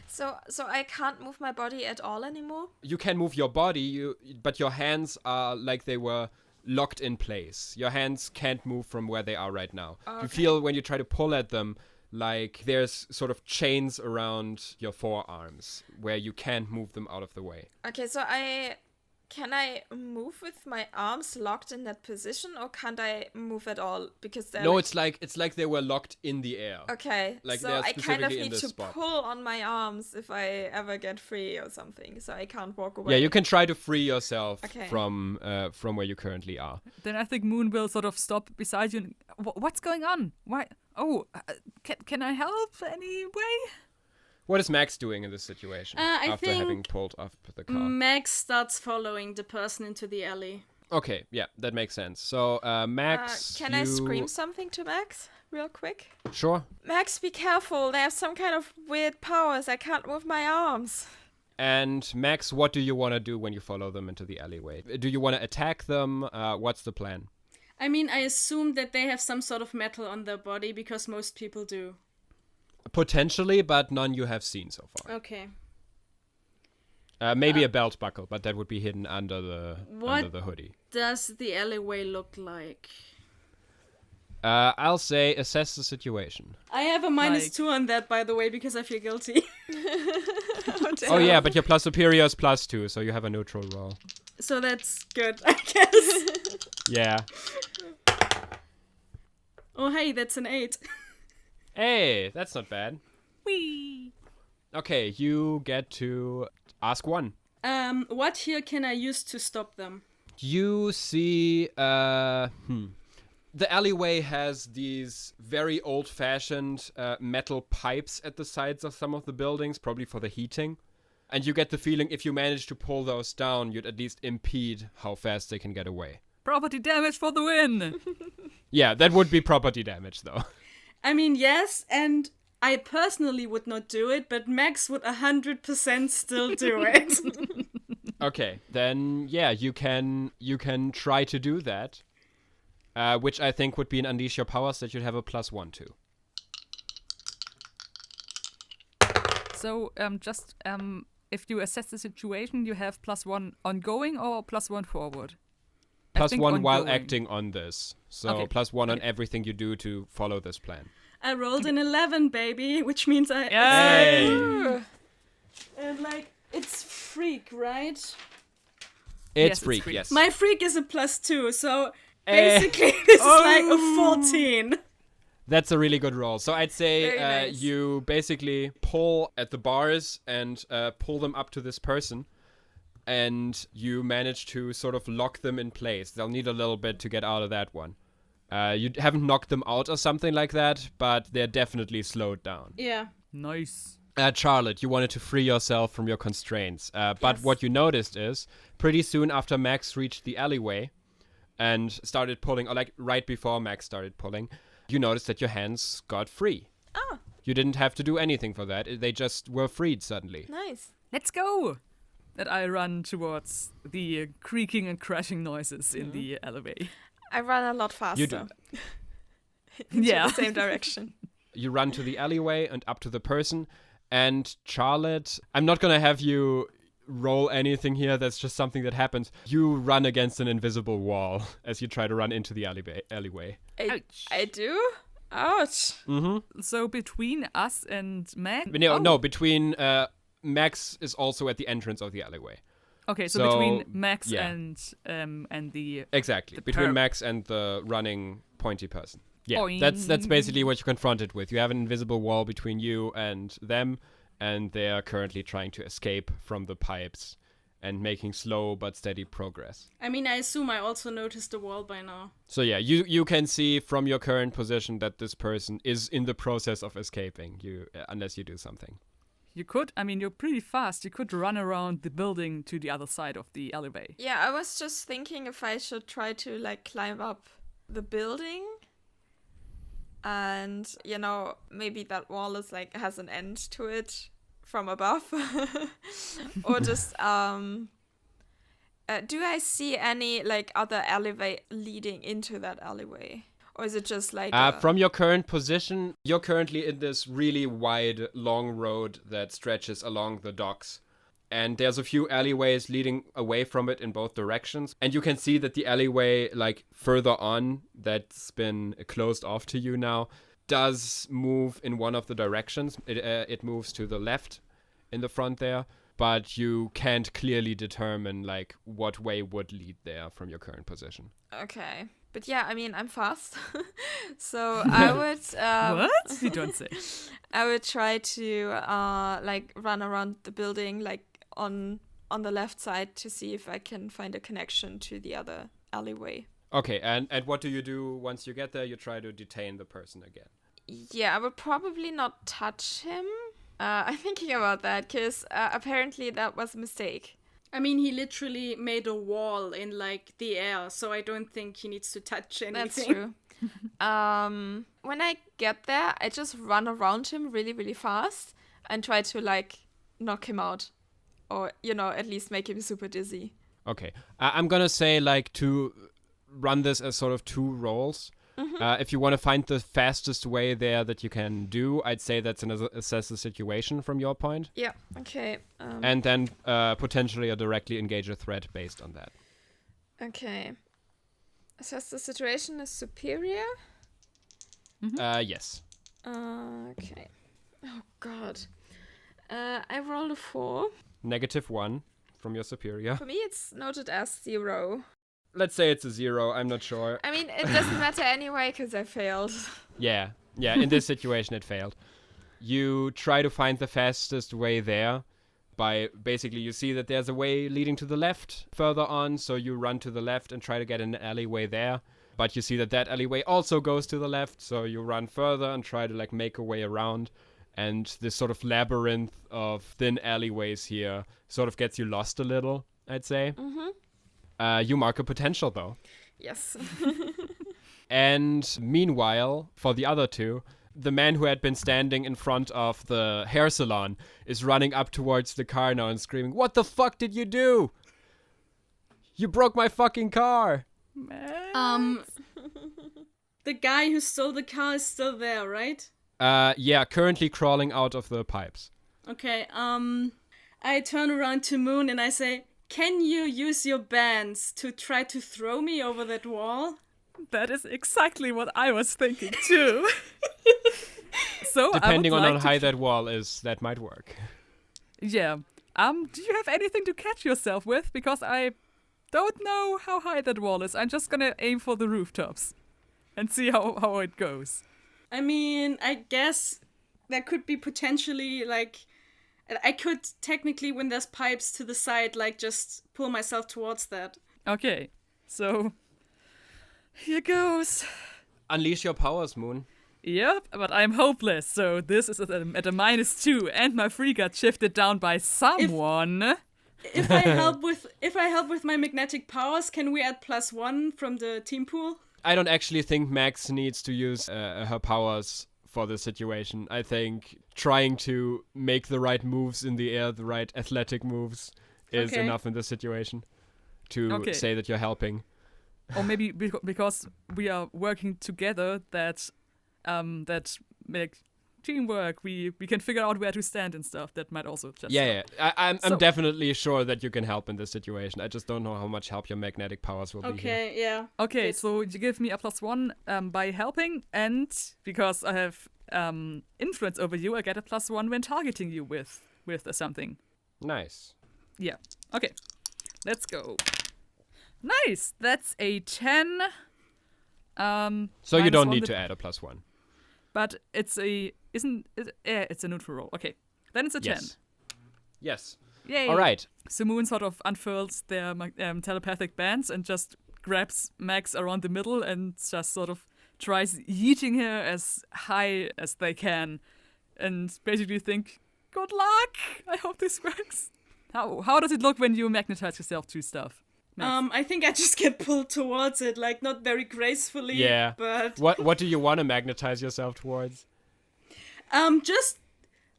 So I can't move my body at all anymore? You can move your body, but your hands are like they were locked in place. Your hands can't move from where they are right now. Okay. You feel when you try to pull at them, like there's sort of chains around your forearms where you can't move them out of the way. Okay, so can I move with my arms locked in that position, or can't I move at all? Because they're No, it's like they were locked in the air. Okay, so they're I kind of specifically in need this to spot. pull on my arms if I ever get free or something, so I can't walk away. Yeah, you can try to free yourself Okay. from where you currently are. Then I think Moon will sort of stop beside you. And, what's going on? Why? Oh, can I help anyway? What is Max doing in this situation I after think having pulled off the car? Max starts following the person into the alley. Okay, yeah, that makes sense. So, Max, Can I scream something to Max real quick? Sure. Max, be careful. They have some kind of weird powers. I can't move my arms. And Max, what do you want to do when you follow them into the alleyway? Do you want to attack them? What's the plan? I mean, I assume that they have some sort of metal on their body because most people do. Potentially, but none you have seen so far. Okay. Maybe a belt buckle, but that would be hidden under the hoodie. Does the alleyway look like? I'll say assess the situation. I have a -2 on that, by the way, because I feel guilty. Oh yeah, but your plus superior is +2, so you have a neutral roll. So that's good, I guess. Yeah. Oh hey, that's an 8. Hey, that's not bad. Whee! Okay, you get to ask one. What here can I use to stop them? You see, the alleyway has these very old-fashioned metal pipes at the sides of some of the buildings, probably for the heating. And you get the feeling if you manage to pull those down, you'd at least impede how fast they can get away. Property damage for the win! Yeah, that would be property damage, though. I mean, yes, and I personally would not do it, but Max would 100% still do it. Okay, then yeah, you can try to do that, which I think would be an unleash your powers that you'd have a +1 to. So if you assess the situation, you have +1 ongoing or +1 forward? I think +1 while ongoing. acting on this. So Okay. +1 on everything you do to follow this plan. I rolled an 11, baby, which means I... Hey! And like, it's freak, right? It's it's freak, freak. yes. My freak is a +2, so Eh. basically this is like a 14. That's a really good roll. So I'd say Very nice. you basically pull at the bars and pull them up to this person. And you manage to sort of lock them in place. They'll need a little bit to get out of that one. You haven't knocked them out or something like that, but they're definitely slowed down. Yeah. Nice. Charlotte, you wanted to free yourself from your constraints. But Yes. what you noticed is, pretty soon after Max reached the alleyway and started pulling, or like right before Max started pulling, you noticed that your hands got free. Ah, You didn't have to do anything for that. They just were freed suddenly. nice. Let's go! And I run towards the creaking and crashing noises in the alleyway. I run a lot faster. You do. Yeah. The same direction. You run to the alleyway and up to the person. And Charlotte, I'm not going to have you roll anything here. That's just something that happens. You run against an invisible wall as you try to run into the alleyway. Ouch. I do? Ouch. Mm-hmm. So between us and Mac? No, between Max is also at the entrance of the alleyway. Okay, so so, between Max yeah. and the... Exactly. The Between perp. Max and the running pointy person. Yeah, Boing. that's basically what you're confronted with. You have an invisible wall between you and them, and they are currently trying to escape from the pipes and making slow but steady progress. I mean, I assume I also noticed the wall by now. So yeah, you can see from your current position that this person is in the process of escaping. Unless you do something. You could, I mean, you're pretty fast. You could run around the building to the other side of the alleyway. Yeah, I was just thinking if I should try to like climb up the building. And, you know, maybe that wall is like has an end to it from above. Or just do I see any like other alleyway leading into that alleyway? Or is it just like From your current position, you're currently in this really wide, long road that stretches along the docks. And there's a few alleyways leading away from it in both directions. And you can see that the alleyway, like, further on, that's been closed off to you now, does move in one of the directions. It moves to the left in the front there. But you can't clearly determine, like, what way would lead there from your current position. Okay. But yeah, I mean, I'm fast. So I would... What? You don't say. I would try to like run around the building like on the left side to see if I can find a connection to the other alleyway. Okay, and what do you do once you get there? You try to detain the person again. Yeah, I would probably not touch him. I'm thinking about that because apparently that was a mistake. I mean, he literally made a wall in like the air, so I don't think he needs to touch anything. That's true. When I get there, I just run around him really, really fast and try to like knock him out, or you know, at least make him super dizzy. Okay, I'm gonna say like to run this as sort of two roles. If you want to find the fastest way there that you can do, I'd say that's an assess the situation from your point. Yeah. Okay. And then potentially a directly engage a threat based on that. Okay. Assess the situation is superior. Yes. Okay. Oh God. I rolled a 4. -1 from your superior. For me, it's noted as 0. Let's say it's a 0. I'm not sure. I mean, it doesn't matter anyway because I failed. Yeah. In this situation, it failed. You try to find the fastest way there by basically you see that there's a way leading to the left further on, so you run to the left and try to get an alleyway there. But you see that alleyway also goes to the left, so you run further and try to like make a way around. And this sort of labyrinth of thin alleyways here sort of gets you lost a little, I'd say. You mark a potential though. Yes. And meanwhile, for the other two, The man who had been standing in front of the hair salon is running up towards the car now and screaming, "What the fuck did you do? You broke my fucking car!" The guy who stole the car is still there, right? Yeah, currently crawling out of the pipes. Okay, I turn around to Moon and I say, "Can you use your bands to try to throw me over that wall?" That is exactly what I was thinking too. So Depending I would on like how high that wall is, that might work. Yeah. Do you have anything to catch yourself with? Because I don't know how high that wall is. I'm just gonna aim for the rooftops and see how it goes. I mean, I guess there could be potentially, like, I could technically, when there's pipes to the side, like, just pull myself towards that. Okay. So here goes. Unleash your powers, Moon. Yep, but I'm hopeless, so this is at a -2, and my free got shifted down by someone. If I help with my magnetic powers, can we add +1 from the team pool? I don't actually think Max needs to use her powers for this situation. I think trying to make the right moves in the air, the right athletic moves, is enough in this situation to say that you're helping. Or maybe because we are working together, that make teamwork. We can figure out where to stand and stuff. That might also just Yeah. I'm definitely sure that you can help in this situation. I just don't know how much help your magnetic powers will be here. Okay, yeah. Okay, Good. so you give me a +1 by helping, and because I have influence over you, I get a +1 when targeting you with something. Nice. Yeah. Okay. Let's go. Nice. That's a 10. So you don't -1 need to add a +1. But it's it's a neutral roll. Okay. Then it's a 10. Yes. Yay. All right. So Moon sort of unfurls their telepathic bands and just grabs Max around the middle and just sort of tries yeeting her as high as they can, and basically think, "Good luck. I hope this works." How does it look when you magnetize yourself to stuff? Max? I think I just get pulled towards it, like, not very gracefully. Yeah. But What do you want to magnetize yourself towards? just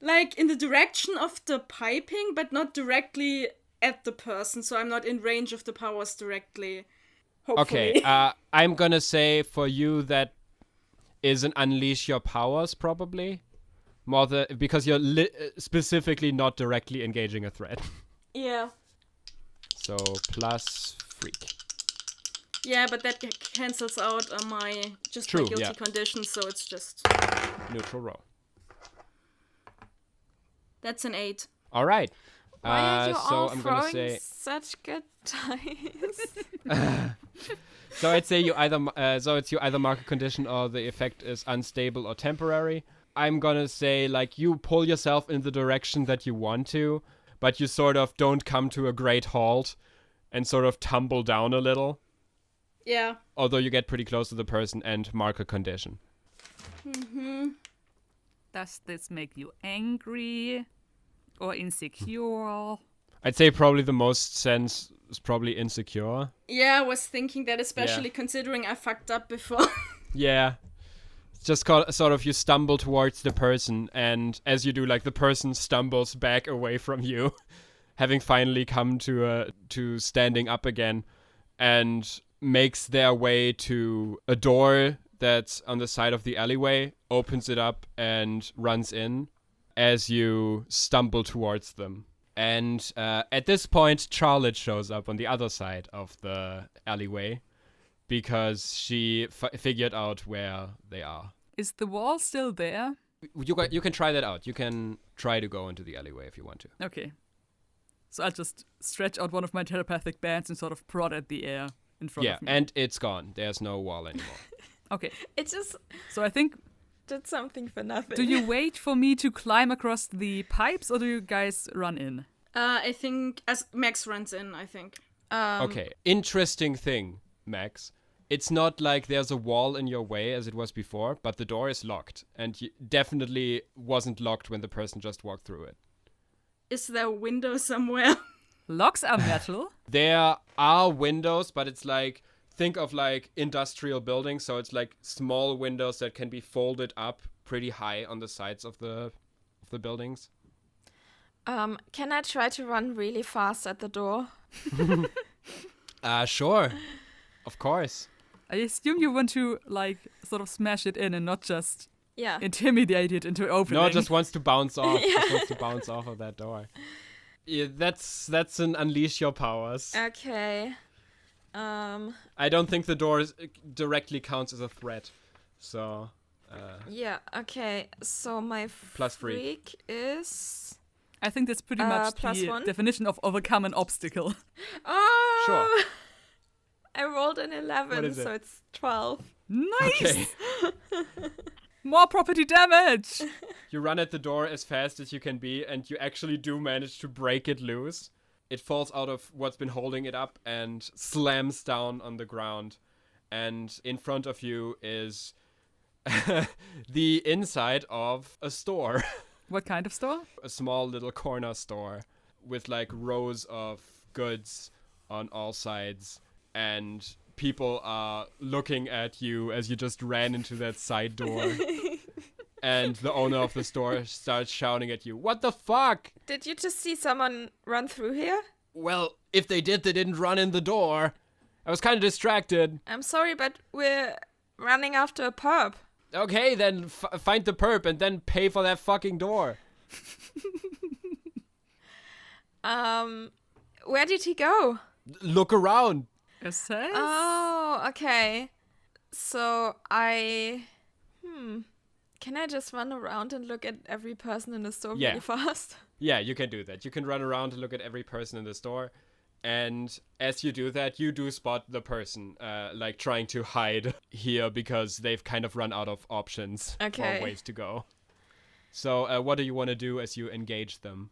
like in the direction of the piping, but not directly at the person, so I'm not in range of the powers directly. Hopefully. Okay. I'm gonna say for you that is an unleash your powers probably because you're specifically not directly engaging a threat. Yeah. So plus freak. Yeah, but that cancels out my True, guilty yeah. condition, so it's just Neutral roll. that's an 8. All right. Why are you so all I'm gonna throwing say. such good dice? So I'd say you either it's you either mark a condition or the effect is unstable or temporary. I'm gonna say like you pull yourself in the direction that you want to, but you sort of don't come to a great halt and sort of tumble down a little. Yeah. Although you get pretty close to the person and mark a condition. Does this make you angry or insecure? I'd say probably the most sense is probably insecure. Yeah, I was thinking that, especially considering I fucked up before. Yeah. It's just sort of you stumble towards the person, and as you do, like the person stumbles back away from you, having finally come to standing up again, and makes their way to a door that's on the side of the alleyway, opens it up, and runs in as you stumble towards them. And at this point, Charlotte shows up on the other side of the alleyway because she figured out where they are. Is the wall still there? You can try that out. You can try to go into the alleyway if you want to. Okay. So I'll just stretch out one of my telepathic bands and sort of prod at the air in front of me. Yeah, and it's gone. There's no wall anymore. Okay. It just So I think, did something for nothing. do you wait for me to climb across the pipes, or do you guys run in? I think as Max runs in, I think. Okay, interesting thing, Max. It's not like there's a wall in your way as it was before, but the door is locked. And definitely wasn't locked when the person just walked through it. Is there a window somewhere? Locks are metal. There are windows, but it's like think of like industrial buildings, so it's like small windows that can be folded up pretty high on the sides of the buildings. Can I try to run really fast at the door? Sure. Of course. I assume you want to, like, sort of smash it in and not just Yeah. intimidate it into opening. No, just wants to bounce off. Just wants to bounce off of that door. Yeah, that's an unleash your powers. Okay. I don't think the door directly counts as a threat. So, Yeah, okay. So my Plus 3. freak is... I think that's pretty much plus the 1. definition of overcome an obstacle. Oh! Sure. I rolled an 11, What is so it? it's 12. Nice! okay. More property damage! You run at the door as fast as you can be, and you actually do manage to break it loose. It falls out of what's been holding it up and slams down on the ground. And in front of you is the inside of a store. What kind of store? A small little corner store with like rows of goods on all sides. And people are looking at you as you just ran into that side door. And the owner of the store starts shouting at you, "What the fuck?" Did you just see someone run through here? Well, if they did, they didn't run in the door. I was kind of distracted. I'm sorry, but we're running after a perp. Okay, then find the perp and then pay for that fucking door. Where did he go? Look around. Assess? Oh, okay. So can I just run around and look at every person in the store Yeah. really fast? Yeah, you can do that. You can run around and look at every person in the store. And as you do that, you do spot the person, like trying to hide here because they've kind of run out of options Okay. or ways to go. So what do you want to do as you engage them?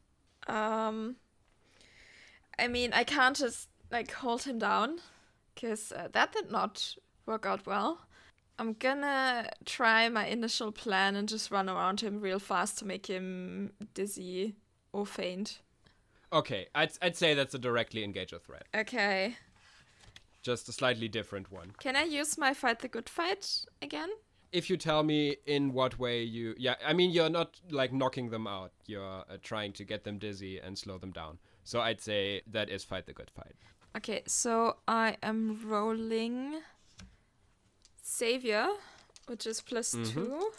I mean, I can't just like hold him down because that did not work out well. I'm gonna try my initial plan and just run around him real fast to make him dizzy or faint. Okay, I'd say that's a directly engage a threat. Okay. Just a slightly different one. Can I use my fight the good fight again? If you tell me in what way you... Yeah, I mean, you're not, like, knocking them out. You're trying to get them dizzy and slow them down. So I'd say that is fight the good fight. Okay, so I am rolling Savior, which is plus 2.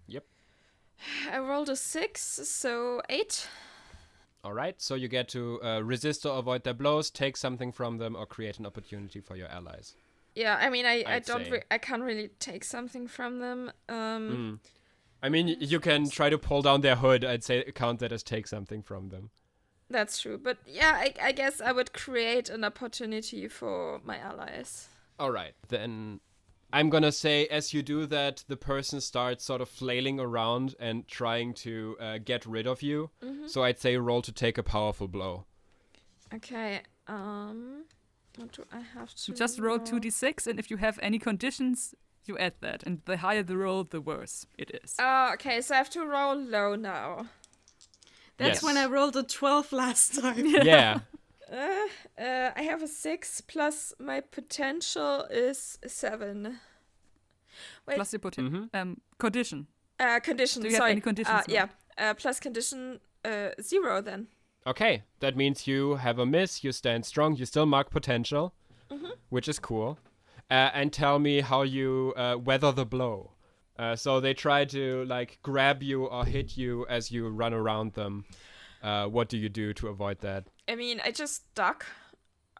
Yep. I rolled a 6, so 8. All right, so you get to resist or avoid their blows, take something from them, or create an opportunity for your allies. Yeah, I mean, I I'd don't, say. I can't really take something from them. I mean, you can try to pull down their hood. I'd say count that as take something from them. That's true, but yeah, I guess I would create an opportunity for my allies. All right, then I'm gonna say as you do that, the person starts sort of flailing around and trying to get rid of you. So I'd say roll to take a powerful blow. Okay, what do I have to Just roll 2d6, and if you have any conditions, you add that. And the higher the roll, the worse it is. Oh, okay, so I have to roll low now. That's Yes. when I rolled a 12 last time. Yeah. I have a 6 plus my potential is 7. Wait, Plus your condition. condition, Do you have sorry. any conditions now? Yeah, plus condition 0 then. Okay, that means you have a miss, you stand strong, you still mark potential, which is cool. And tell me how you weather the blow. So they try to like grab you or hit you as you run around them. What do you do to avoid that? I mean, I just duck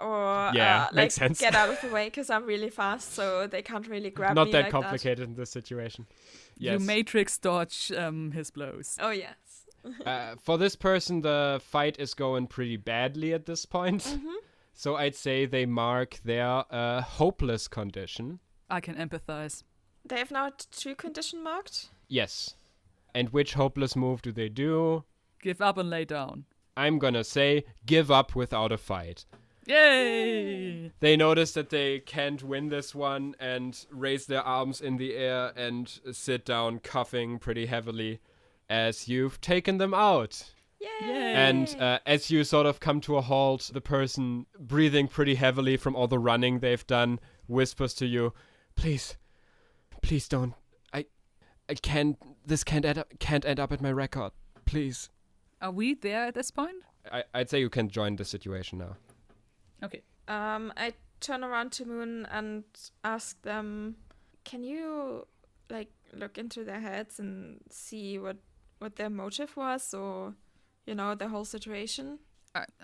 or Yeah, like makes sense. get out of the way because I'm really fast, so they can't really grab Not me that like complicated in this situation. Yes. You matrix dodge his blows. Oh yes. For this person, the fight is going pretty badly at this point. So I'd say they mark their hopeless condition. I can empathize. They have now 2 condition marked. Yes. And which hopeless move do they do? Give up and lay down. I'm gonna say give up without a fight. Yay! They notice that they can't win this one and raise their arms in the air and sit down coughing pretty heavily as you've taken them out. Yay! And as you sort of come to a halt, the person, breathing pretty heavily from all the running they've done, whispers to you, please don't. I can't. This can't end up at my record. Please. Are we there at this point? I'd say you can join the situation now. Okay. I turn around to Moon and ask them, can you look into their heads and see what their motive was, or the whole situation?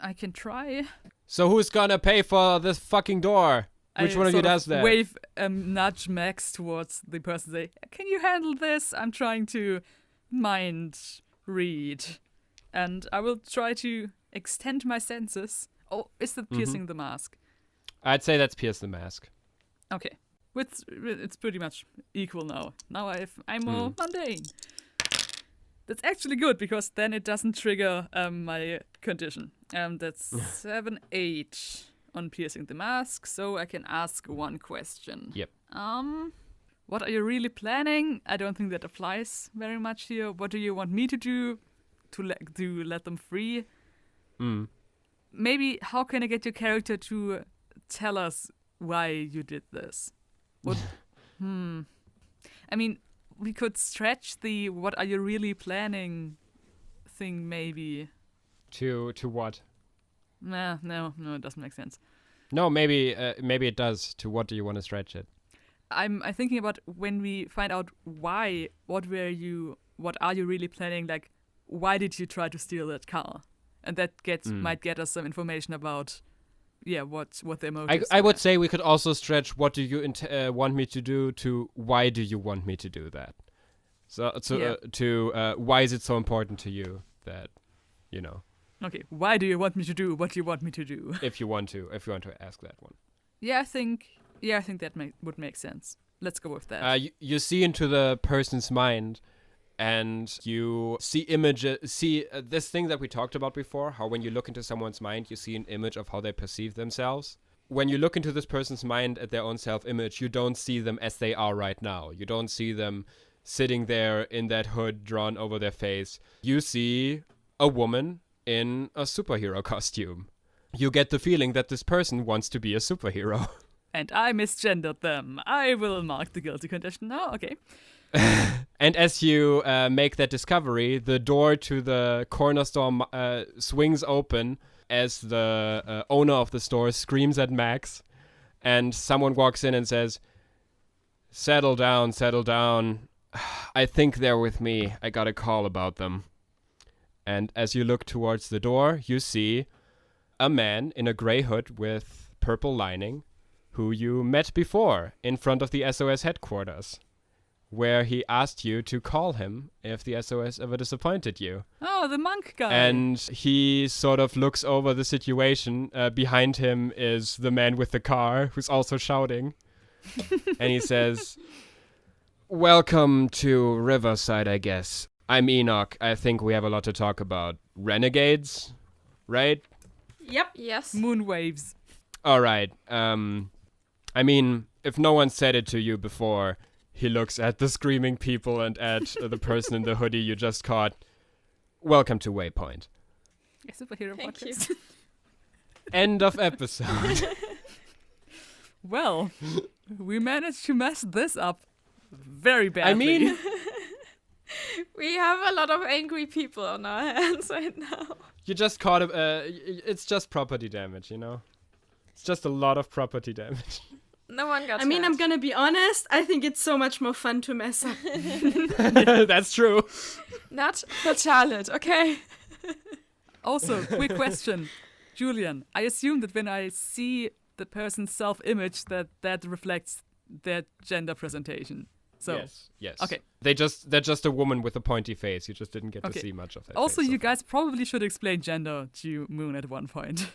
I can try. So who's gonna pay for this fucking door? Which one of you does that? Wave nudge Max towards the person. Say, can you handle this? I'm trying to mind read, and I will try to extend my senses. Oh, is that piercing the mask? I'd say that's pierce the mask. Okay, it's pretty much equal now. Now I'm more mundane. That's actually good because then it doesn't trigger my condition. That's 7-8 on piercing the mask, so I can ask one question. Yep. What are you really planning? I don't think that applies very much here. What do you want me to do to let them free? Maybe how can I get your character to tell us why you did this? What? I mean, we could stretch the "what are you really planning" thing, maybe. To what? No, it doesn't make sense. No, maybe it does. To what do you want to stretch it? I'm thinking about when we find out why. What are you really planning? Like, why did you try to steal that car? And that might get us some information about, what their motives. I would say we could also stretch what do you want me to do to why do you want me to do that? So why is it so important to you that, Okay, why do you want me to do what you want me to do? if you want to ask that one. I think that would make sense. Let's go with that. You see into the person's mind, and you see this thing that we talked about before, how when you look into someone's mind, you see an image of how they perceive themselves. When you look into this person's mind at their own self-image, you don't see them as they are right now. You don't see them sitting there in that hood drawn over their face. You see a woman in a superhero costume. You get the feeling that this person wants to be a superhero. And I misgendered them. I will mark the guilty condition now. Okay. And as you make that discovery, the door to the corner store swings open as the owner of the store screams at Max, and someone walks in and says, settle down. I think they're with me. I got a call about them. And as you look towards the door, you see a man in a gray hood with purple lining who you met before in front of the SOS headquarters, where he asked you to call him if the SOS ever disappointed you. Oh, the monk guy. And he sort of looks over the situation. Behind him is the man with the car, who's also shouting. And he says, welcome to Riverside, I guess. I'm Enoch. I think we have a lot to talk about. Renegades, right? Yep. Yes. Moon waves. All right. I mean, if no one said it to you before, he looks at the screaming people and at the person in the hoodie you just caught. Welcome to Waypoint. A superhero Thank podcast. you. End of episode. Well, we managed to mess this up very badly. I mean, We have a lot of angry people on our hands right now. you just caught it's just property damage, It's just a lot of property damage. No one got I mean, I'm hurt. gonna be honest, I think it's so much more fun to mess up. That's true. Not for Charlotte, okay? Also, quick question. Julian, I assume that when I see the person's self-image, that reflects their gender presentation. So, Yes. Okay. They're just a woman with a pointy face. You just didn't get to Okay. see much of that. Also, face you so far. guys probably should explain gender to Moon at one point.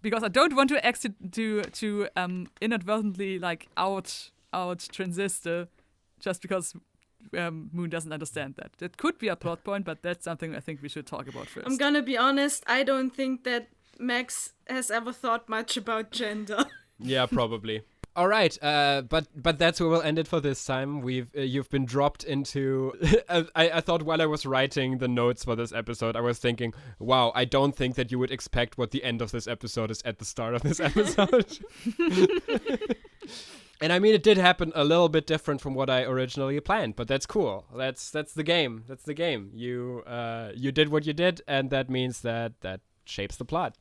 Because I don't want to inadvertently out Transistor just because Moon doesn't understand that. That could be a plot point, but that's something I think we should talk about first. I'm gonna be honest, I don't think that Max has ever thought much about gender. Yeah, probably. All right, but that's where we'll end it for this time. You've been dropped into. I thought while I was writing the notes for this episode, I was thinking, wow, I don't think that you would expect what the end of this episode is at the start of this episode. And I mean, it did happen a little bit different from what I originally planned, but that's cool. That's the game. That's the game. You did what you did, and that means that shapes the plot.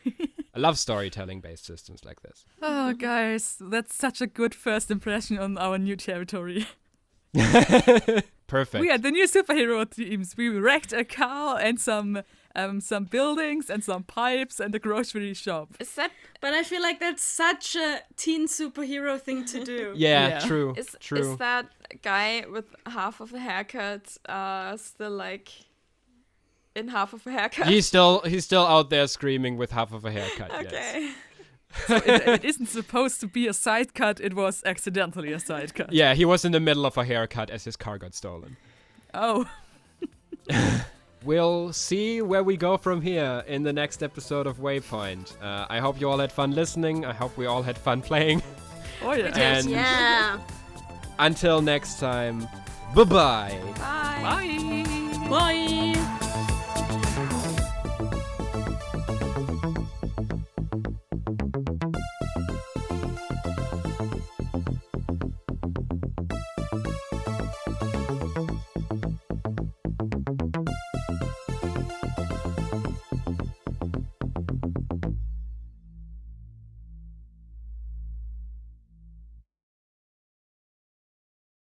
I love storytelling-based systems like this. Oh, guys, that's such a good first impression on our new territory. Perfect. We are the new superhero teams. We wrecked a car and some buildings and some pipes and a grocery shop. Is that But I feel like that's such a teen superhero thing to do. Yeah, Yeah. true. is that guy with half of a haircut still like in half of a haircut? He's still out there screaming with half of a haircut. Yes. Okay. It isn't supposed to be a side cut. It was accidentally a side cut. Yeah, he was in the middle of a haircut as his car got stolen. Oh. We'll see where we go from here in the next episode of Waypoint. I hope you all had fun listening. I hope we all had fun playing. Oh, yeah. And Yeah. until next time, bye-bye. Bye. Bye. Bye.